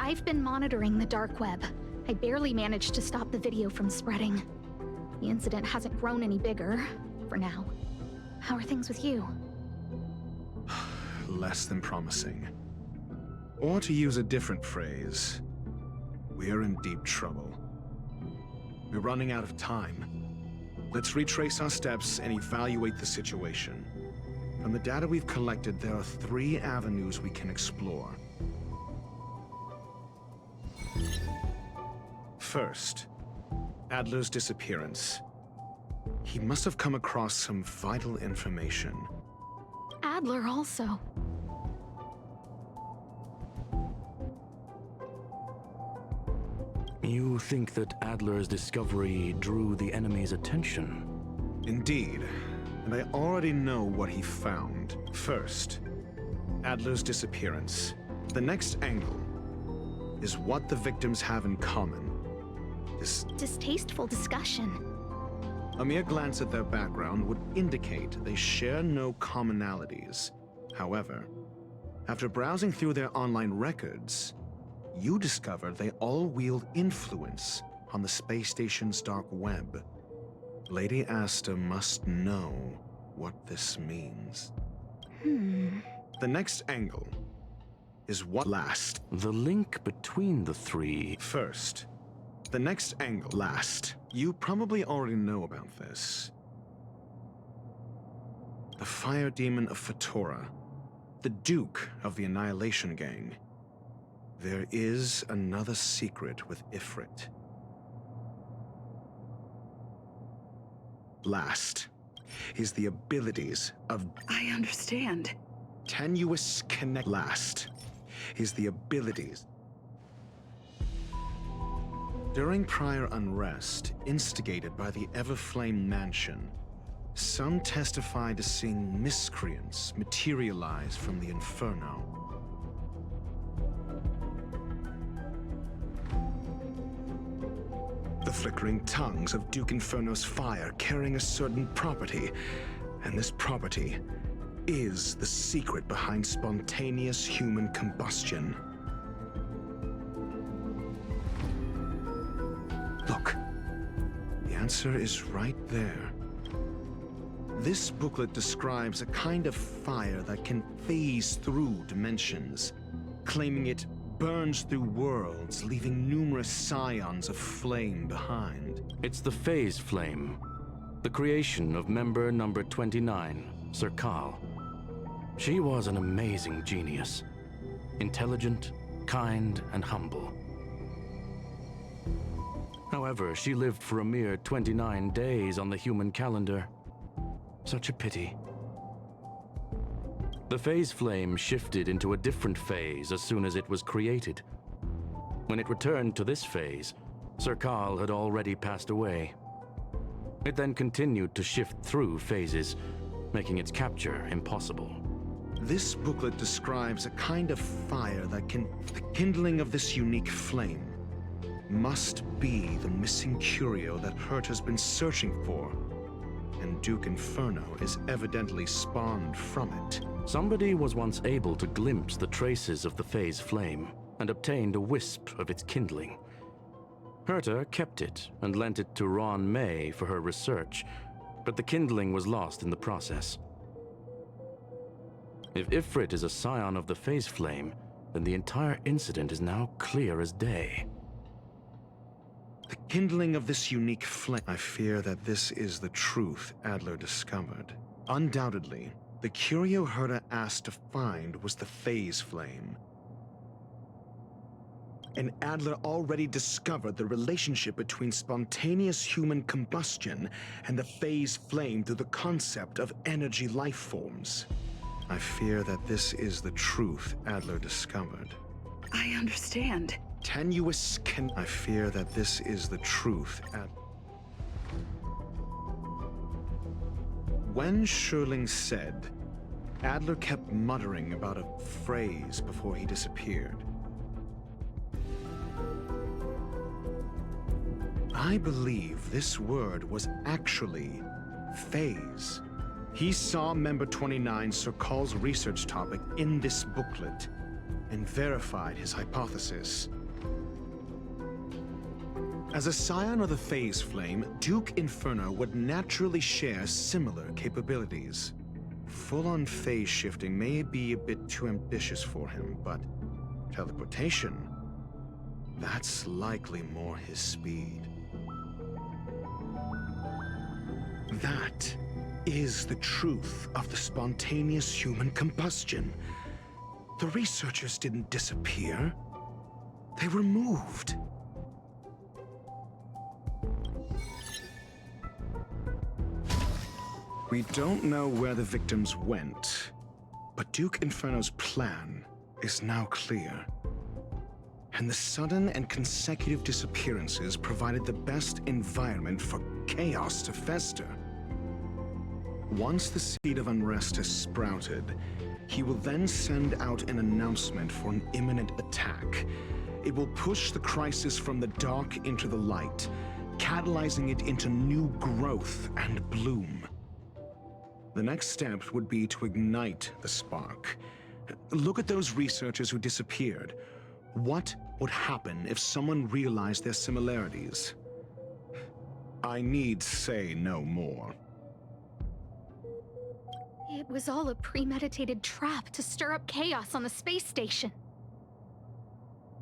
Speaker 3: I've been monitoring the dark web. I barely managed to stop the video from spreading. The incident hasn't grown any bigger, for now. How are things with you?
Speaker 5: Less than promising. Or to use a different phrase, we're in deep trouble. We're running out of time. Let's retrace our steps and evaluate the situation. From the data we've collected, there are 3 avenues we can explore. First, Adler's disappearance. He must have come across some vital information.
Speaker 3: Adler also.
Speaker 4: You think that Adler's discovery drew the enemy's attention?
Speaker 5: Indeed, and I already know what he found. First, Adler's disappearance. The next angle is what the victims have in common. This
Speaker 3: distasteful discussion.
Speaker 5: A mere glance at their background would indicate they share no commonalities. However, after browsing through their online records, you discover they all wield influence on the space station's dark web. Lady Asta must know what this means. The next angle is what last.
Speaker 4: The link between the 3.
Speaker 5: First, the next angle last. You probably already know about this. The fire demon of Fatora, the Duke of the Annihilation Gang. There is another secret with Ifrit. Last is the abilities of...
Speaker 6: I understand.
Speaker 5: Tenuous connect. Last is the abilities. During prior unrest, instigated by the Everflame Mansion, some testified to seeing miscreants materialize from the Inferno. The flickering tongues of Duke Inferno's fire carrying a certain property, and this property is the secret behind spontaneous human combustion. Look, the answer is right there. This booklet describes a kind of fire that can phase through dimensions, claiming it burns through worlds, leaving numerous scions of flame behind.
Speaker 4: It's the Phase Flame, the creation of member number 29, Sir Kal. She was an amazing genius, intelligent, kind, and humble. However, she lived for a mere 29 days on the human calendar. Such a pity. The Phase Flame shifted into a different phase as soon as it was created. When it returned to this phase, Sir Kal had already passed away. It then continued to shift through phases, making its capture impossible.
Speaker 5: This booklet describes a kind of fire that can... The kindling of this unique flame must be the missing curio that Hurt has been searching for, and Duke Inferno is evidently spawned from it.
Speaker 4: Somebody was once able to glimpse the traces of the Phase Flame and obtained a wisp of its kindling. Herta kept it and lent it to Ron May for her research, but the kindling was lost in the process. If Ifrit is a scion of the Phase Flame, then the entire incident is now clear as day.
Speaker 5: The kindling of this unique flame... I fear that this is the truth Adler discovered. Undoubtedly, the curio Herta asked to find was the Phase Flame. And Adler already discovered the relationship between spontaneous human combustion and the Phase Flame through the concept of energy life forms. I fear that this is the truth Adler discovered.
Speaker 6: I understand.
Speaker 5: Tenuous can... I fear that this is the truth When Sherling said, Adler kept muttering about a phrase before he disappeared. I believe this word was actually phase. He saw member 29 Sir Kal's research topic in this booklet and verified his hypothesis. As a scion of the Phase Flame, Duke Inferno would naturally share similar capabilities. Full-on phase shifting may be a bit too ambitious for him, but teleportation, that's likely more his speed. That is the truth of the spontaneous human combustion. The researchers didn't disappear. They were moved. We don't know where the victims went, but Duke Inferno's plan is now clear. And the sudden and consecutive disappearances provided the best environment for chaos to fester. Once the seed of unrest has sprouted, he will then send out an announcement for an imminent attack. It will push the crisis from the dark into the light, catalyzing it into new growth and bloom. The next step would be to ignite the spark. Look at those researchers who disappeared. What would happen if someone realized their similarities? I need say no more.
Speaker 3: It was all a premeditated trap to stir up chaos on the space station.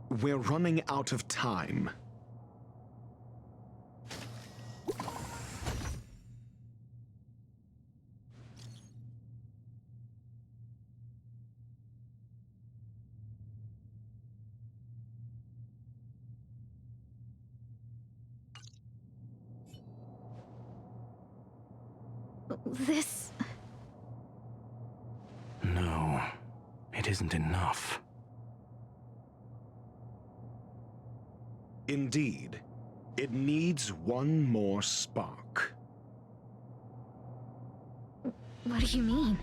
Speaker 5: We're running out of time.
Speaker 3: This...
Speaker 4: No, it isn't enough.
Speaker 5: Indeed, it needs one more spark.
Speaker 3: What do you mean?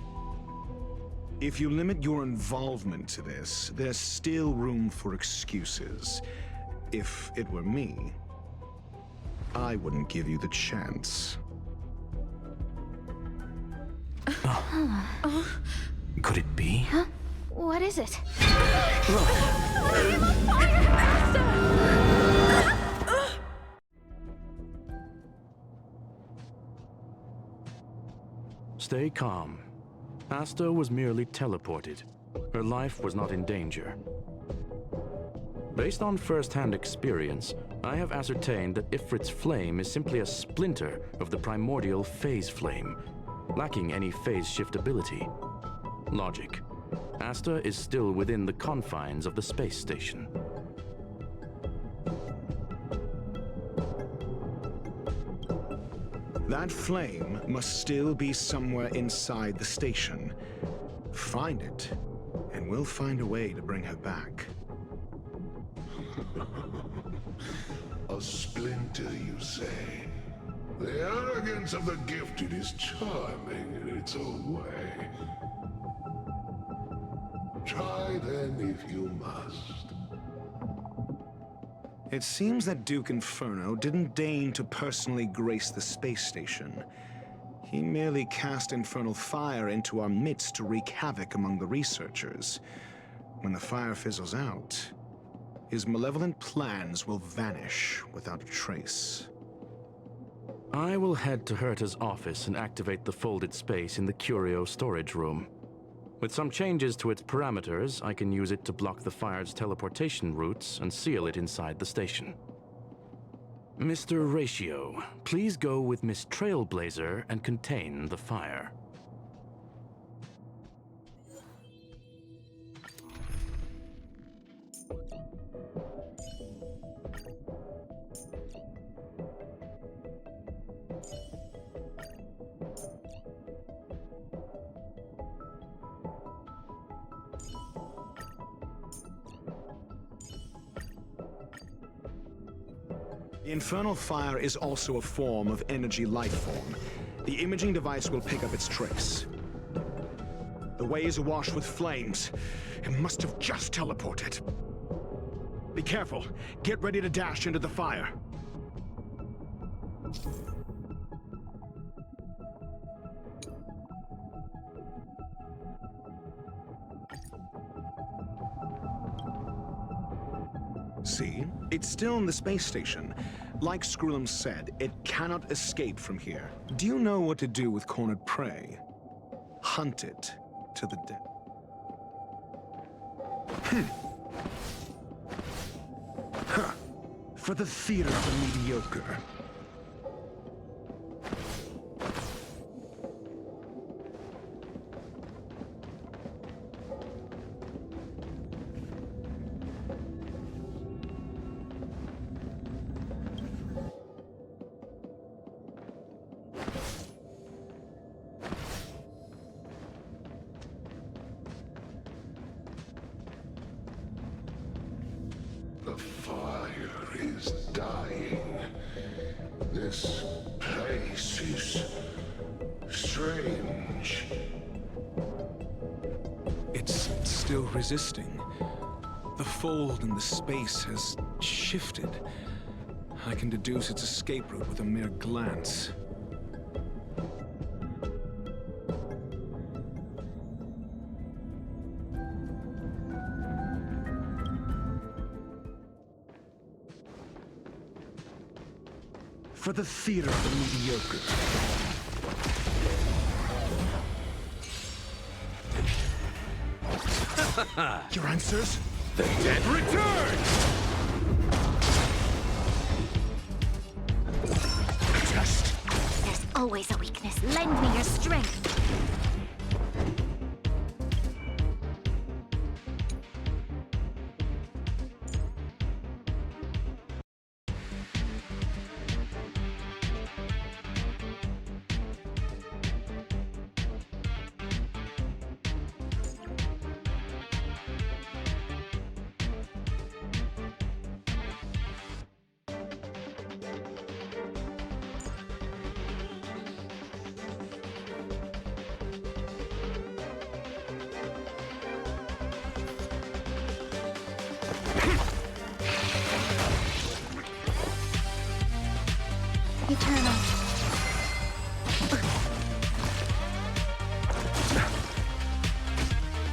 Speaker 5: If you limit your involvement to this, there's still room for excuses. If it were me, I wouldn't give you the chance.
Speaker 4: Could it be?
Speaker 3: Huh? What is it?
Speaker 4: Stay calm. Asta was merely teleported. Her life was not in danger. Based on first-hand experience, I have ascertained that Ifrit's flame is simply a splinter of the primordial phase flame, lacking any phase shift ability. Logic. Asta is still within the confines of the space station.
Speaker 5: That flame must still be somewhere inside the station. Find it, and we'll find a way to bring her back.
Speaker 14: A splinter, you say? The arrogance of the gifted is charming in its own way. Try then if you must.
Speaker 5: It seems that Duke Inferno didn't deign to personally grace the space station. He merely cast infernal fire into our midst to wreak havoc among the researchers. When the fire fizzles out, his malevolent plans will vanish without a trace.
Speaker 4: I will head to Herta's office and activate the folded space in the curio storage room. With some changes to its parameters, I can use it to block the fire's teleportation routes and seal it inside the station. Mr. Ratio, please go with Miss Trailblazer and contain the fire.
Speaker 5: The infernal fire is also a form of energy life form. The imaging device will pick up its trace. The way is awash with flames. It must have just teleported. Be careful. Get ready to dash into the fire. See? It's still in the space station. Like Skrullum said, it cannot escape from here. Do you know what to do with cornered prey? Hunt it to the death. For the theater of the mediocre.
Speaker 14: The fire is dying. This place is strange.
Speaker 5: It's still resisting. The fold in the space has shifted. I can deduce its escape route with a mere glance. For the theater of the mediocre. Your answers?
Speaker 11: The dead return!
Speaker 7: There's always a weakness. Lend me your strength.
Speaker 3: Eternal.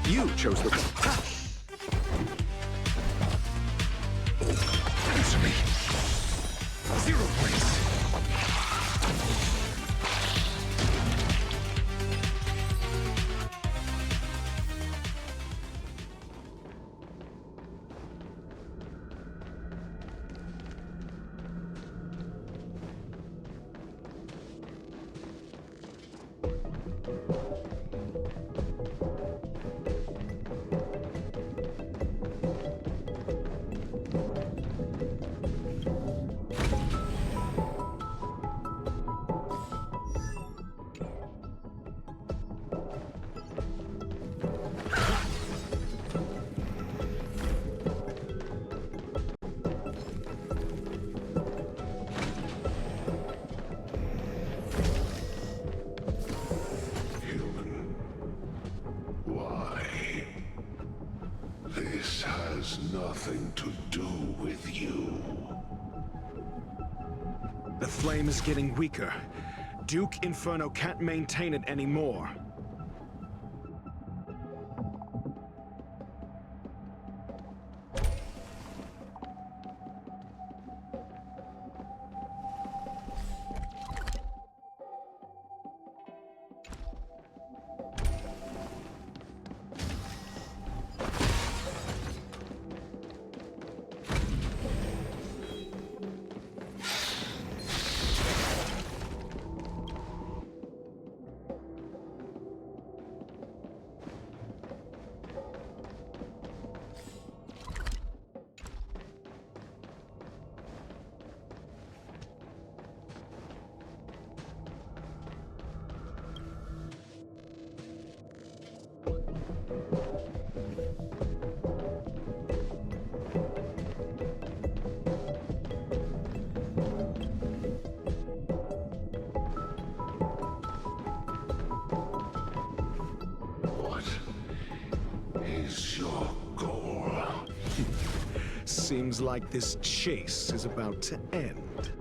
Speaker 5: You chose the... Answer me. 0 points.
Speaker 14: This has nothing to do with you.
Speaker 5: The flame is getting weaker. Duke Inferno can't maintain it anymore. Seems like this chase is about to end.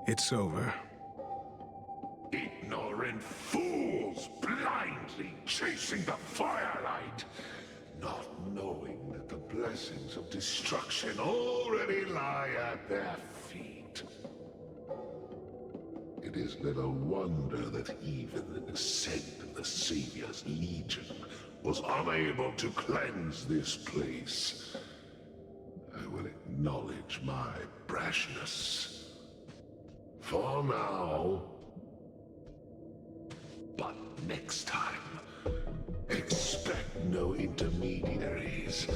Speaker 5: It's over.
Speaker 14: Ignorant fools blindly chasing the firelight, not knowing that the blessings of destruction already lie at their feet. It is little wonder that even the descent of the Savior's Legion was unable to cleanse this place. I will acknowledge my brashness. For now. But next time, expect no intermediaries.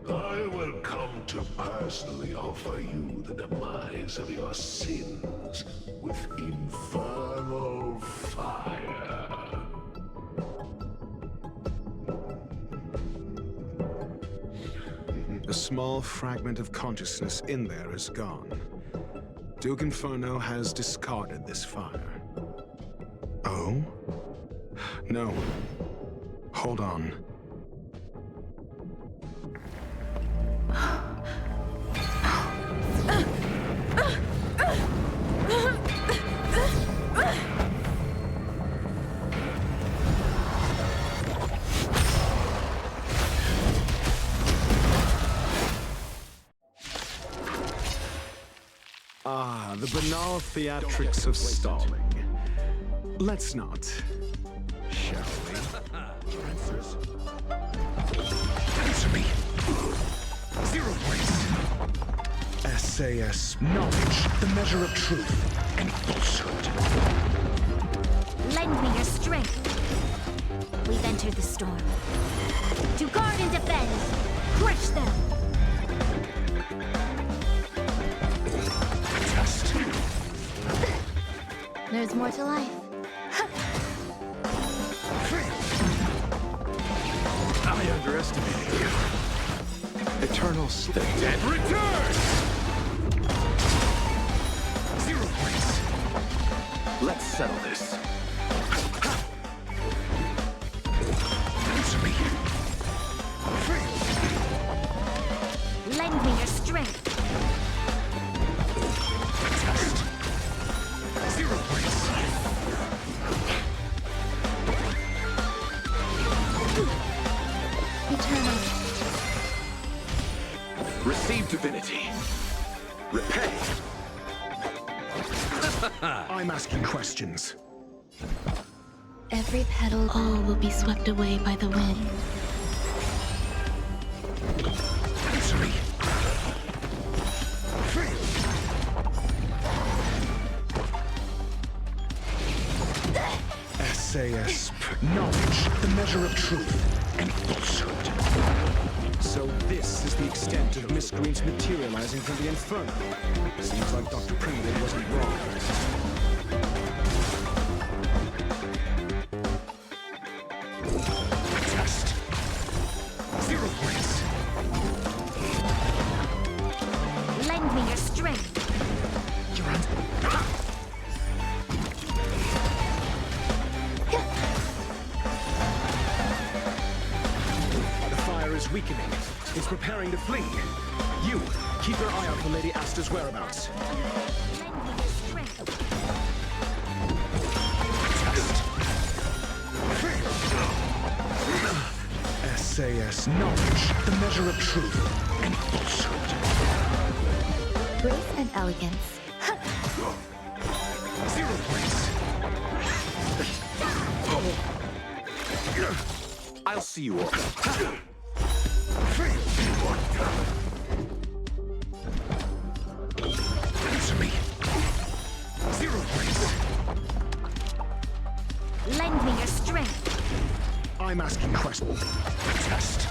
Speaker 14: I will come to personally offer you the demise of your sins with infernal fire.
Speaker 5: A small fragment of consciousness in there is gone. Duke Inferno has discarded this fire. Oh? No. Hold on. Ah, the banal theatrics of stalling. Let's not, shall we?
Speaker 14: Answer me! 0 points!
Speaker 5: SAS.
Speaker 14: Knowledge, the measure of truth and falsehood.
Speaker 7: Lend me your strength. We've entered the storm. To guard and defend, crush them.
Speaker 14: Test.
Speaker 1: There's more to life.
Speaker 5: I underestimated you. Eternal sleep.
Speaker 11: The dead return!
Speaker 14: 0 points.
Speaker 11: Let's settle this.
Speaker 14: Answer me.
Speaker 7: Lend me your strength.
Speaker 14: Test. 0 points.
Speaker 1: Eternal.
Speaker 11: Receive divinity. Repay.
Speaker 5: I'm asking questions.
Speaker 15: Every petal, all will be swept away by the wind.
Speaker 14: Answer me.
Speaker 5: SAS.
Speaker 14: Knowledge, the measure of truth and falsehood.
Speaker 5: So this is the extent of miscreants materializing from the Inferno. Seems like Dr. Primitive wasn't wrong.
Speaker 14: Test. 0 points.
Speaker 7: Lend me your strength.
Speaker 14: You're on.
Speaker 5: The fire is weakening. It's preparing to flee. You, keep your eye out for Lady Asta's whereabouts.
Speaker 7: Lend me your strength.
Speaker 5: SAS.
Speaker 14: Knowledge, the measure of truth and falsehood.
Speaker 15: Grace and elegance.
Speaker 14: 0 points.
Speaker 11: I'll see you all.
Speaker 14: Answer me. 0 points.
Speaker 7: Lend me your strength.
Speaker 5: I'm asking questions.
Speaker 14: Test.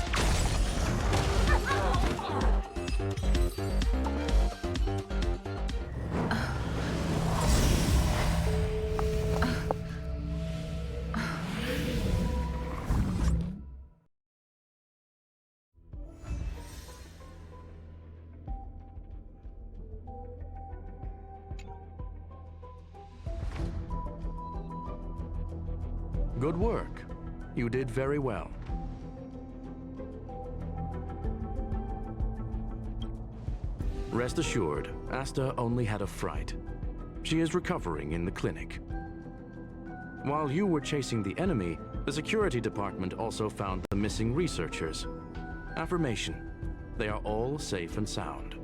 Speaker 4: Good work. You did very well. Rest assured, Asta only had a fright. She is recovering in the clinic. While you were chasing the enemy, the security department also found the missing researchers. Affirmation: they are all safe and sound.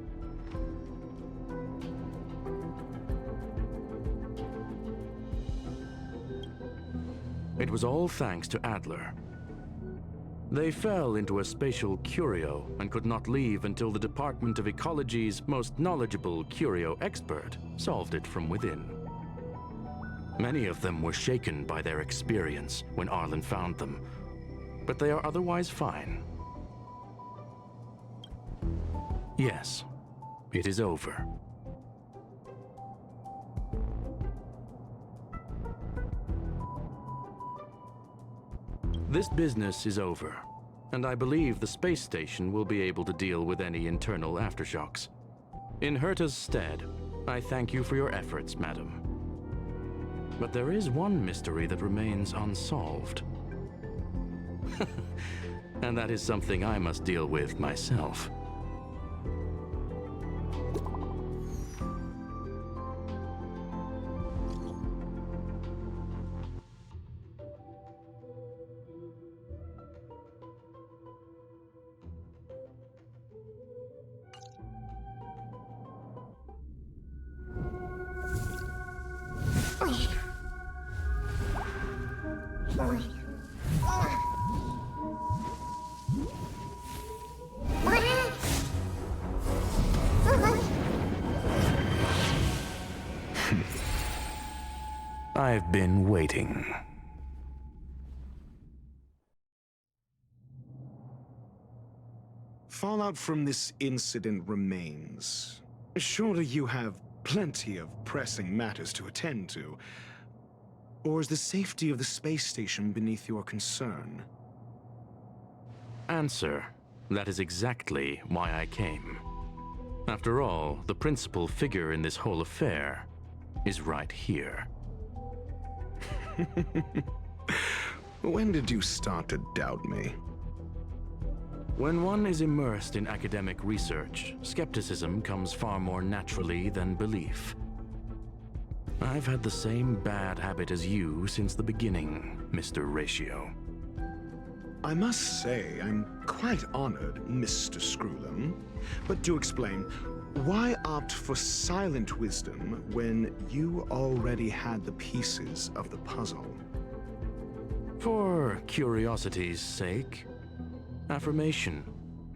Speaker 4: It was all thanks to Adler. They fell into a spatial curio and could not leave until the Department of Ecology's most knowledgeable curio expert solved it from within. Many of them were shaken by their experience when Arlen found them, but they are otherwise fine. Yes, it is over. This business is over, and I believe the space station will be able to deal with any internal aftershocks. In Herta's stead, I thank you for your efforts, madam. But there is one mystery that remains unsolved. And that is something I must deal with myself. I've been waiting.
Speaker 5: Fallout from this incident remains. Surely you have plenty of pressing matters to attend to. Or is the safety of the space station beneath your concern?
Speaker 4: Answer: that is exactly why I came. After all, the principal figure in this whole affair is right here.
Speaker 5: When did you start to doubt me?
Speaker 4: When one is immersed in academic research, skepticism comes far more naturally than belief. I've had the same bad habit as you since the beginning, Mr. Ratio.
Speaker 5: I must say, I'm quite honored, Mr. Screwlum. But to explain, why opt for silent wisdom when you already had the pieces of the puzzle?
Speaker 4: For curiosity's sake. Affirmation: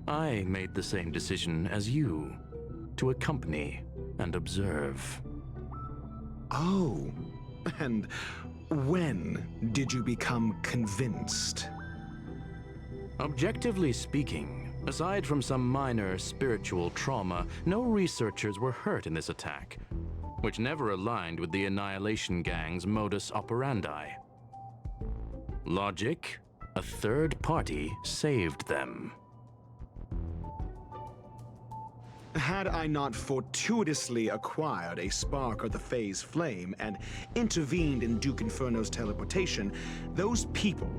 Speaker 4: I made the same decision as you, to accompany and observe.
Speaker 5: Oh, and when did you become convinced?
Speaker 4: Objectively speaking, aside from some minor spiritual trauma, no researchers were hurt in this attack, which never aligned with the Annihilation Gang's modus operandi. Logic: a third party saved them.
Speaker 5: Had I not fortuitously acquired a spark of the phase flame and intervened in Duke Inferno's teleportation, those people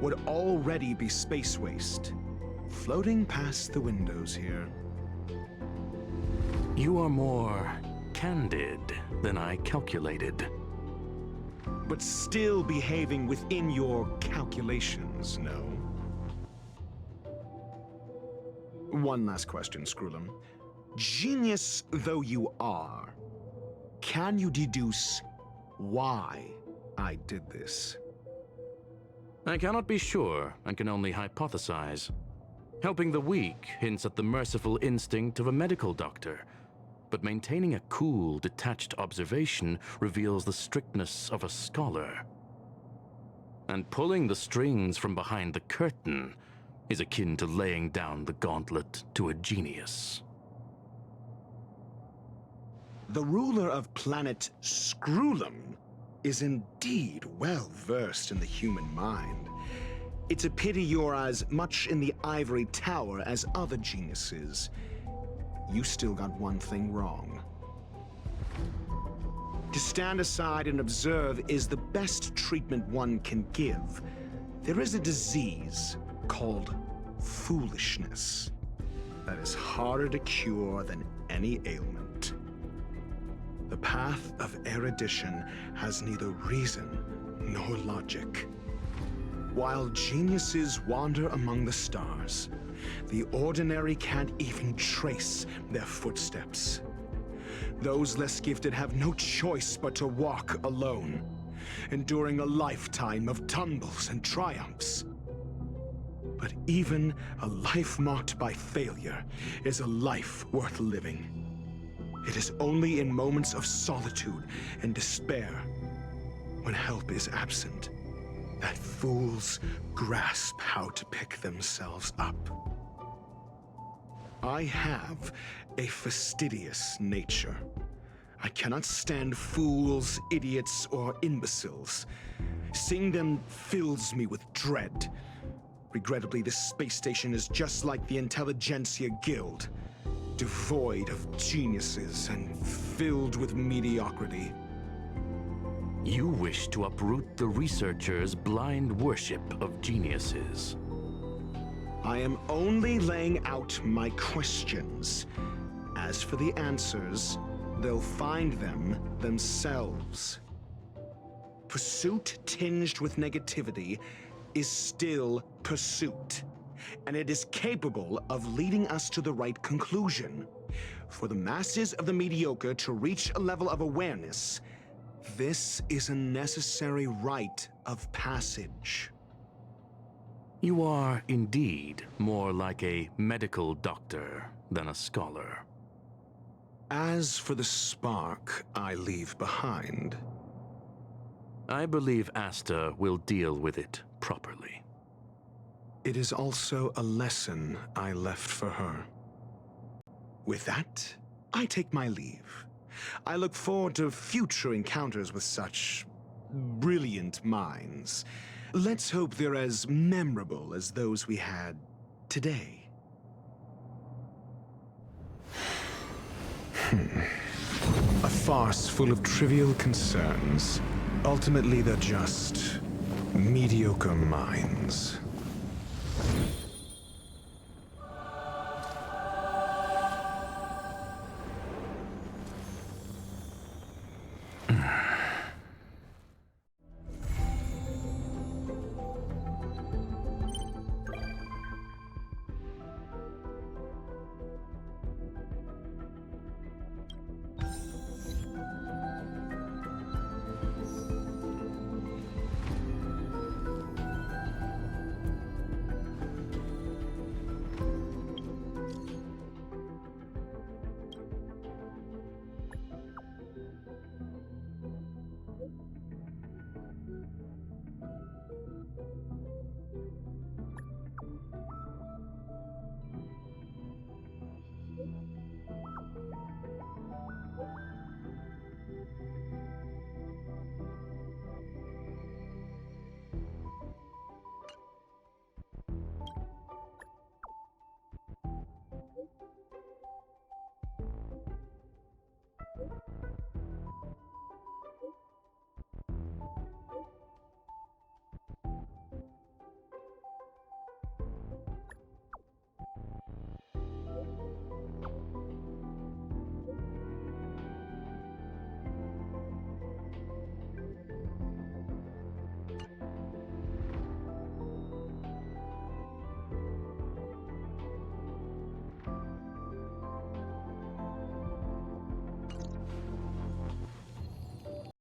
Speaker 5: would already be space waste, floating past the windows here.
Speaker 4: You are more candid than I calculated.
Speaker 5: But still behaving within your calculations, no? One last question, Screwlum. Genius though you are, can you deduce why I did this?
Speaker 4: I cannot be sure and can only hypothesize. Helping the weak hints at the merciful instinct of a medical doctor, but maintaining a cool, detached observation reveals the strictness of a scholar. And pulling the strings from behind the curtain is akin to laying down the gauntlet to a genius.
Speaker 5: The ruler of planet Screwlum is indeed well versed in the human mind. It's a pity you're as much in the ivory tower as other geniuses. You still got one thing wrong. To stand aside and observe is the best treatment one can give. There is a disease called foolishness that is harder to cure than any ailment. The path of erudition has neither reason nor logic. While geniuses wander among the stars, the ordinary can't even trace their footsteps. Those less gifted have no choice but to walk alone, enduring a lifetime of tumbles and triumphs. But even a life marked by failure is a life worth living. It is only in moments of solitude and despair, when help is absent, that fools grasp how to pick themselves up. I have a fastidious nature. I cannot stand fools, idiots, or imbeciles. Seeing them fills me with dread. Regrettably, this space station is just like the Intelligentsia Guild, devoid of geniuses and filled with mediocrity.
Speaker 4: You wish to uproot the researchers' blind worship of geniuses.
Speaker 5: I am only laying out my questions. As for the answers, they'll find them themselves. Pursuit tinged with negativity is still pursuit, and it is capable of leading us to the right conclusion. For the masses of the mediocre to reach a level of awareness, this is a necessary rite of passage.
Speaker 4: You are indeed more like a medical doctor than a scholar.
Speaker 5: As for the spark I leave behind,
Speaker 4: I believe Asta will deal with it properly.
Speaker 5: it is also a lesson I left for her. With that, I take my leave. I look forward to future encounters with such brilliant minds. Let's hope they're as memorable as those we had today. A farce full of trivial concerns. Ultimately, they're just mediocre minds.